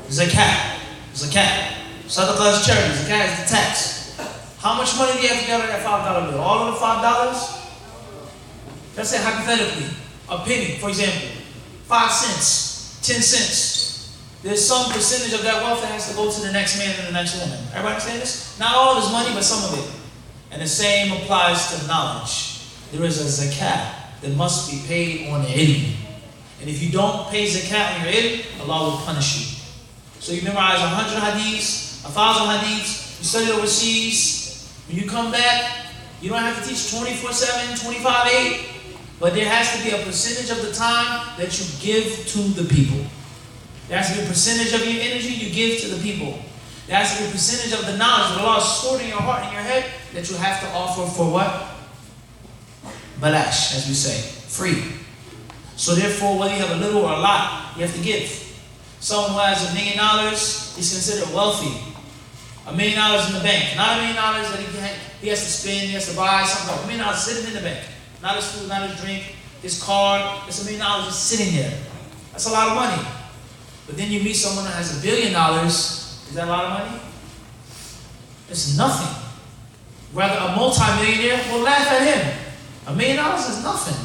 Zakat. Sadaqah is charity. Zakat is the tax. How much money do you have to get out of that $5 bill? All of the $5? Let's say hypothetically, a penny, for example, 5 cents, 10 cents. There's some percentage of that wealth that has to go to the next man and the next woman. Everybody understand this? Not all is money, but some of it. And the same applies to knowledge. There is a zakat that must be paid on ilm. And if you don't pay zakat on your ilm, Allah will punish you. So you memorize 100 hadiths, 1,000 hadiths, you study overseas. When you come back, you don't have to teach 24/7, 25/8, but there has to be a percentage of the time that you give to the people. There has to be a percentage of your energy you give to the people. There has to be a percentage of the knowledge that Allah has stored in your heart and your head that you have to offer for what? Balash, as we say, free. So therefore, whether you have a little or a lot, you have to give. Someone who has $1 million is considered wealthy. $1 million in the bank. Not $1 million that he has to spend, he has to buy something. $1 million sitting in the bank. Not his food, not his drink, his car. It's $1 million just sitting there. That's a lot of money. But then you meet someone that has $1 billion. Is that a lot of money? It's nothing. Rather, a multi-millionaire will laugh at him. $1 million is nothing.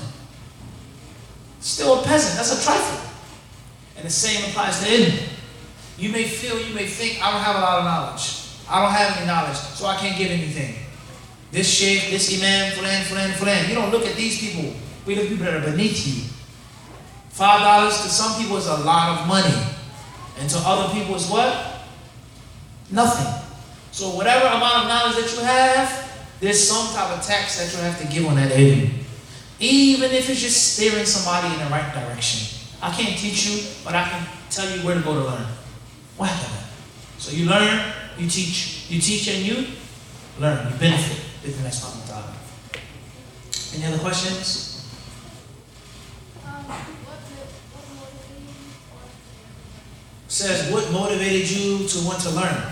Still a peasant. That's a trifle. And the same applies to ilm. You may think, I don't have a lot of knowledge. I don't have any knowledge, so I can't give anything. This sheikh, this imam, fulan. You don't look at these people. We look at people that are beneath you. $5 to some people is a lot of money. And to other people is what? Nothing. So whatever amount of knowledge that you have, there's some type of tax that you have to give on that ilm. Even if it's just steering somebody in the right direction. I can't teach you, but I can tell you where to go to learn. What happened? So you learn, you teach. You teach and you learn. You benefit. Any other questions? Says, what motivated you to want to learn?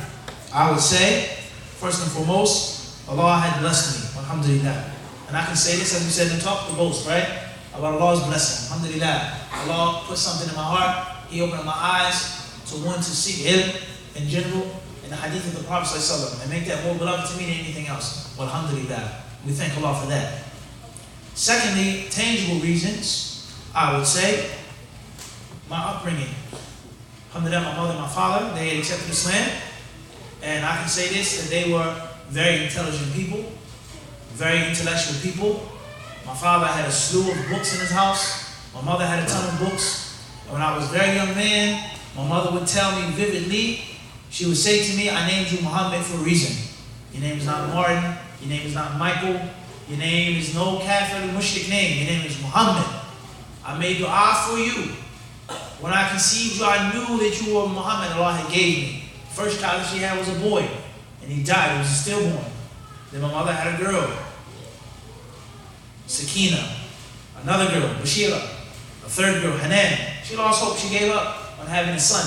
I would say, first and foremost, Allah had blessed me. Alhamdulillah. And I can say this as we said in the talk, the boast, right? About Allah's blessing. Alhamdulillah. Allah put something in my heart. He opened my eyes to want to seek ilm in general, in the hadith of the Prophet ﷺ, and make that more beloved to me than anything else. Alhamdulillah. We thank Allah for that. Secondly, tangible reasons, I would say, my upbringing. Alhamdulillah, my mother and my father, they accepted Islam. And I can say this, that they were very intelligent people, very intellectual people. My father had a slew of books in his house. My mother had a ton of books. And when I was a very young man, my mother would tell me vividly, she would say to me, I named you Muhammad for a reason. Your name is not Martin. Your name is not Michael. Your name is no kafir mushrik name. Your name is Muhammad. I made dua for you. When I conceived you, I knew that you were Muhammad. Allah had gave me. First child that she had was a boy. And he died. He was a stillborn. Then my mother had a girl, Sakina. Another girl, Bashira. A third girl, Hanan. She lost hope. She gave up on having a son.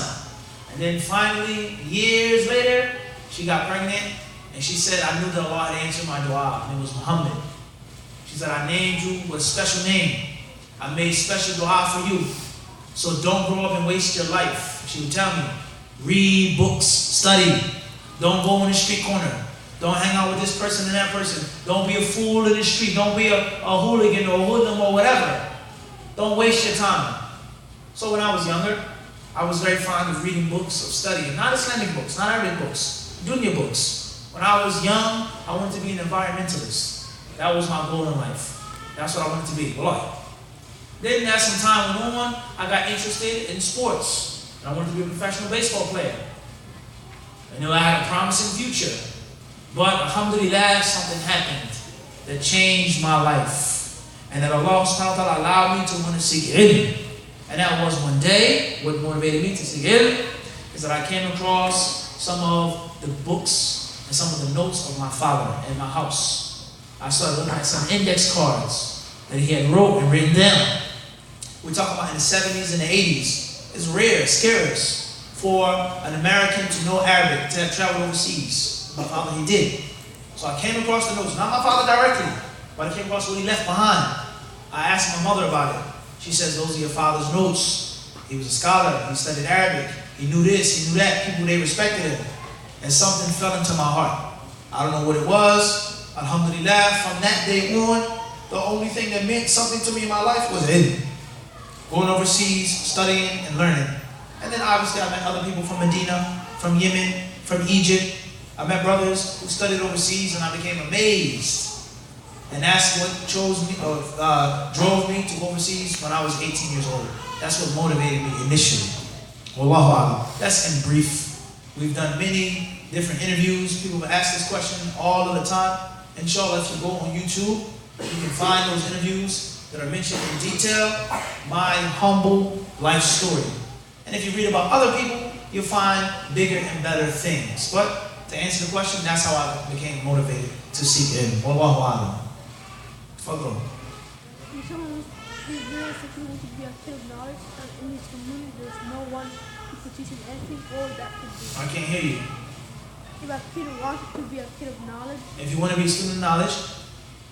And then finally, years later, she got pregnant. And she said, I knew that Allah had answered my dua. And it was Muhammad. She said, I named you with a special name. I made special dua for you. So don't grow up and waste your life. She would tell me, read books, study. Don't go in the street corner. Don't hang out with this person and that person. Don't be a fool in the street. Don't be a hooligan or a hoodlum or whatever. Don't waste your time. So when I was younger, I was very fond of reading books, of studying. Not Islamic books, not Arabic books, dunya books. When I was young, I wanted to be an environmentalist. That was my goal in life. That's what I wanted to be. Wallahi. Then as some time went on, I got interested in sports. I wanted to be a professional baseball player. I knew I had a promising future. But alhamdulillah, something happened that changed my life. And that Allah subhanahu wa ta'ala allowed me to want to seek ilm. And that was one day, what motivated me to seek ilm, is that I came across some of the books and some of the notes of my father in my house. I started looking at some index cards that he had wrote and written down. We're talking about in the 70s and the 80s. It's rare, scarce for an American to know Arabic, to have traveled overseas. My father, he did. So I came across the notes, not my father directly, but I came across what he left behind. I asked my mother about it. She says, those are your father's notes. He was a scholar, he studied Arabic, he knew this, he knew that, people, they respected him. And something fell into my heart. I don't know what it was. Alhamdulillah, from that day on, the only thing that meant something to me in my life was ilm. Going overseas, studying and learning. And then obviously I met other people from Medina, from Yemen, from Egypt. I met brothers who studied overseas and I became amazed. And that's what drove me to overseas when I was 18 years old. That's what motivated me initially. Wallahu a'lam. That's in brief. We've done many different interviews. People have asked this question all of the time. Inshallah, if you go on YouTube, you can find those interviews that are mentioned in detail. My humble life story. And if you read about other people, you'll find bigger and better things. But to answer the question, that's how I became motivated to seek ilm. Wallahu a'lam. Fadl. If someone is real secure to be a kid of knowledge and in his community there's no one who could teach him anything, all that could be. I can't hear you. If a kid wants to be a kid of knowledge, If you want to be a student of knowledge,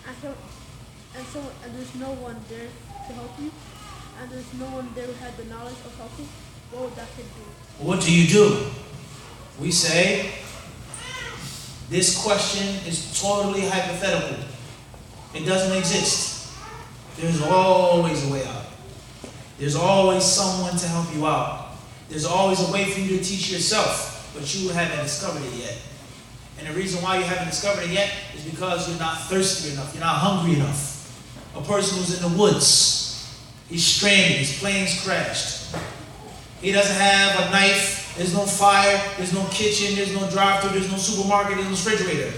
and there's no one there to help you, and there's no one there who had the knowledge of helping, what would that kid do? what do you do? We say, this question is totally hypothetical. It doesn't exist. There's always a way out. There's always someone to help you out. There's always a way for you to teach yourself, but you haven't discovered it yet. And the reason why you haven't discovered it yet is because you're not thirsty enough. You're not hungry enough. A person who's in the woods, he's stranded, his plane's crashed. He doesn't have a knife, there's no fire, there's no kitchen, there's no drive-thru, there's no supermarket, there's no refrigerator.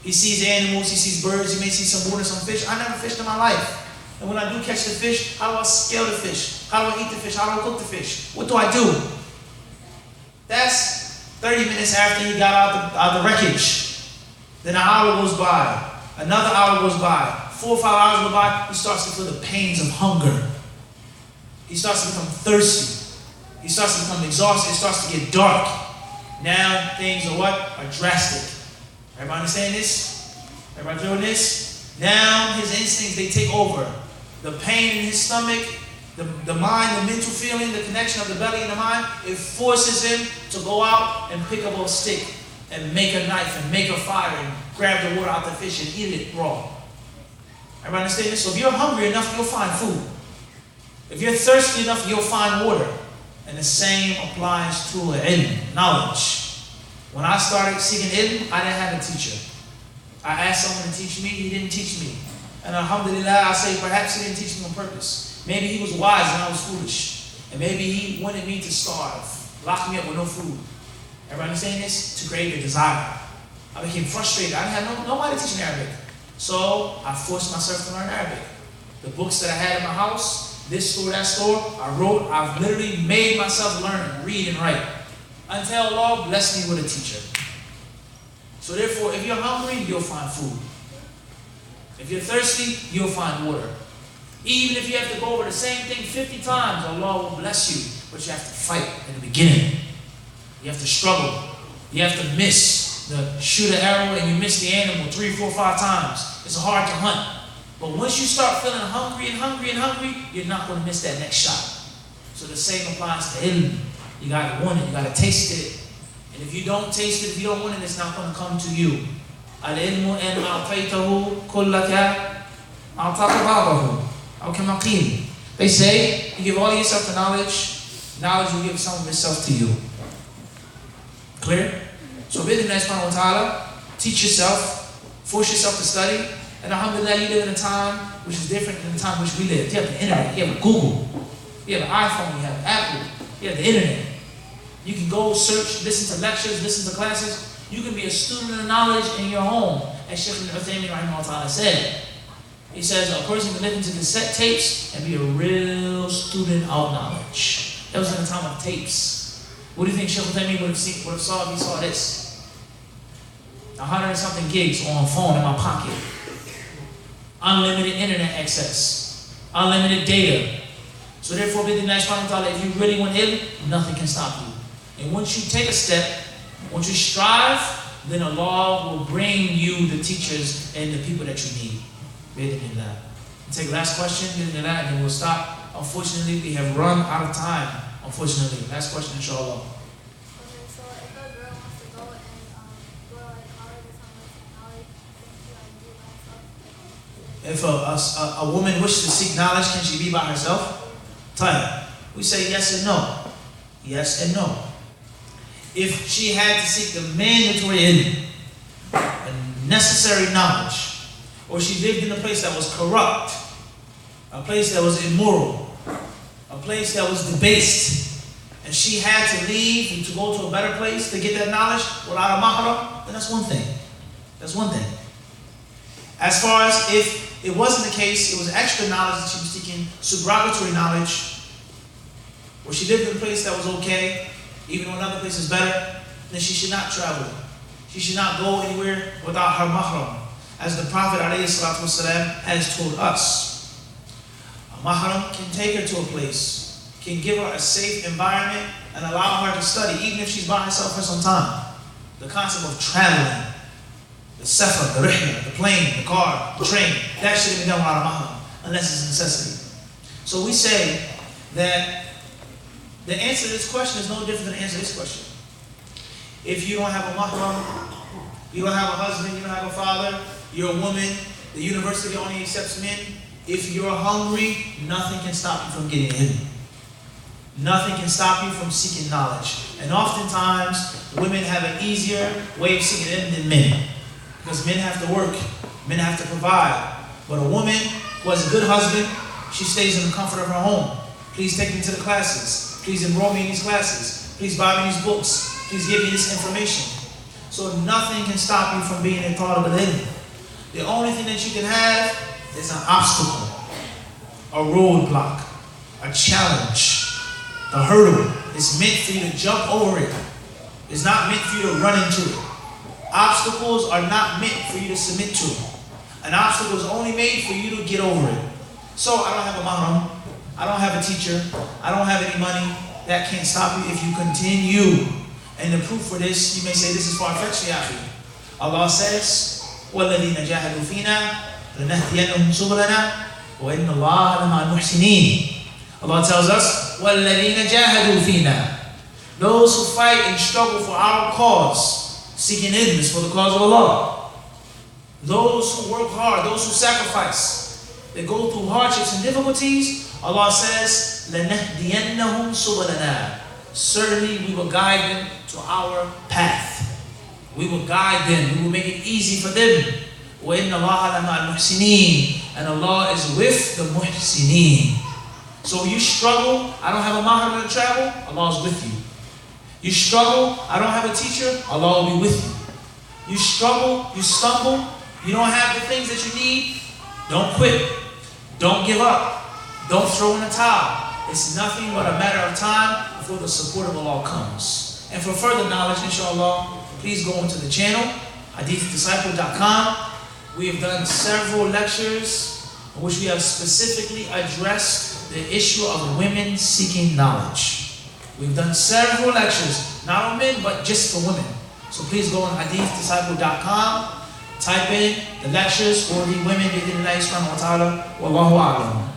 He sees animals, he sees birds, he may see some water, some fish. I never fished in my life. And when I do catch the fish, how do I scale the fish? How do I eat the fish? How do I cook the fish? What do I do? That's 30 minutes after he got out the wreckage. Then an hour goes by, another hour goes by, 4 or 5 hours go by, he starts to feel the pains of hunger. He starts to become thirsty. He starts to become exhausted. It starts to get dark. Now things are what? Are drastic. Everybody understand this? Everybody clear on this? Now his instincts, they take over. The pain in his stomach, the mind, the mental feeling, the connection of the belly and the mind, it forces him to go out and pick up a stick and make a knife and make a fire and grab the water out the fish and eat it raw. Everybody understand this? So if you're hungry enough, you'll find food. If you're thirsty enough, you'll find water. And the same applies to ilm, knowledge. When I started seeking ilm, I didn't have a teacher. I asked someone to teach me, he didn't teach me. And alhamdulillah, I say perhaps he didn't teach me on purpose. Maybe he was wise and I was foolish. And maybe he wanted me to starve, lock me up with no food. Everybody understand this? To create a desire. I became frustrated. I didn't have nobody teaching Arabic. So I forced myself to learn Arabic. The books that I had in my house, this store, that store, I've literally made myself learn, read and write. Until Allah blessed me with a teacher. So therefore, if you're hungry, you'll find food. If you're thirsty, you'll find water. Even if you have to go over the same thing 50 times, Allah will bless you. But you have to fight in the beginning. You have to struggle. You have to miss shoot an arrow and you miss the animal 3, 4, 5 times. It's hard to hunt. But once you start feeling hungry and hungry and hungry, you're not going to miss that next shot. So the same applies to ilm. You gotta want it, you gotta taste it. And if you don't taste it, if you don't want it, it's not gonna come to you. Al-ilmu in a'taytahu kullaka a'taka ba'dahu. Aw kama qeel. They say, you give all of yourself the knowledge will give some of itself to you. Clear? So bi'idhnillahi subhanahu wa ta'ala, teach yourself, force yourself to study, and alhamdulillah, you live in a time which is different than the time which we live. You have the internet, you have Google, you have an iPhone, you have Apple, you have the internet. You can go search, listen to lectures, listen to classes. You can be a student of knowledge in your home. As Shaykh al-Uthaymin rahimahullah said, he says a person can listen to cassette tapes and be a real student of knowledge. That was in the time of tapes. What do you think Shaykh al-Uthaymin would have saw if he saw this? 100 and something gigs on a phone in my pocket. Unlimited internet access. Unlimited data. So therefore, bi'idhnillahi subhanahu wa ta'ala, if you really want ilm, nothing can stop you. And once you take a step, once you strive, then Allah will bring you the teachers and the people that you need. Bi'idhnillah. Take the last question, bi'idhnillah, and then we'll stop. Unfortunately, we have run out of time. Unfortunately. Last question, inshallah. Okay, so if a girl wants to go and go to like college or something like knowledge, can she like do it by herself? If a woman wishes to seek knowledge, can she be by herself? Time. We say yes and no. Yes and no. If she had to seek the mandatory ilm, a necessary knowledge, or she lived in a place that was corrupt, a place that was immoral, a place that was debased, and she had to leave and to go to a better place to get that knowledge without a mahram, then that's one thing. That's one thing. As far as if it wasn't the case, it was extra knowledge that she was seeking, supererogatory knowledge, or she lived in a place that was okay, even though another place is better, then she should not travel. She should not go anywhere without her mahram. As the Prophet ﷺ has told us. A mahram can take her to a place, can give her a safe environment and allow her to study, even if she's by herself for some time. The concept of traveling, the safar, the rihla, the plane, the car, the train, that shouldn't be done without a mahram, unless it's a necessity. So we say that the answer to this question is no different than the answer to this question. If you don't have a mahram, you don't have a husband, you don't have a father, you're a woman, the university only accepts men. If you're hungry, nothing can stop you from getting ilm. Nothing can stop you from seeking knowledge. And oftentimes, women have an easier way of seeking ilm than men. Because men have to work, men have to provide. But a woman who has a good husband, she stays in the comfort of her home. Please take me to the classes. Please enroll me in these classes. Please buy me these books. Please give me this information. So nothing can stop you from being a talib al-ilm. The only thing that you can have is an obstacle, a roadblock, a challenge, a hurdle. It's meant for you to jump over it. It's not meant for you to run into it. Obstacles are not meant for you to submit to. An obstacle is only made for you to get over it. So I don't have a mahram. I don't have a teacher. I don't have any money. That can't stop you if you continue. And the proof for this, you may say this is far-fetched, Yafi. Allah says, وَالَّذِينَ جَاهَدُوا فِينَا لَنَهْدِيَنَّهُمْ سُبُلَنَا وَإِنَّ اللَّهَ لَمَعَ الْمُحْسِنِينَ. Allah tells us, وَالَّذِينَ جَاهَدُوا فِينَا. Those who fight and struggle for our cause, seeking ilm is for the cause of Allah. Those who work hard, those who sacrifice, they go through hardships and difficulties, Allah says, لَنَهْدِيَنَّهُمْ سُبُلَنَا. Certainly we will guide them to our path. We will guide them. We will make it easy for them. وَإِنَّ اللَّهَ لَمَعَ الْمُحْسِنِينَ. And Allah is with the muhsineen. So you struggle, I don't have a mahram to travel, Allah is with you. You struggle, I don't have a teacher, Allah will be with you. You struggle, you stumble, you don't have the things that you need, don't quit. Don't give up. Don't throw in the towel. It's nothing but a matter of time before the support of Allah comes. And for further knowledge, inshallah, please go into the channel, hadithdisciple.com. We have done several lectures in which we have specifically addressed the issue of women seeking knowledge. We've done several lectures, not on men, but just for women. So please go on hadithdisciple.com, type in the lectures for the women, bi'idhnillahi subhanahu wa ta'ala, wallahu a'lam.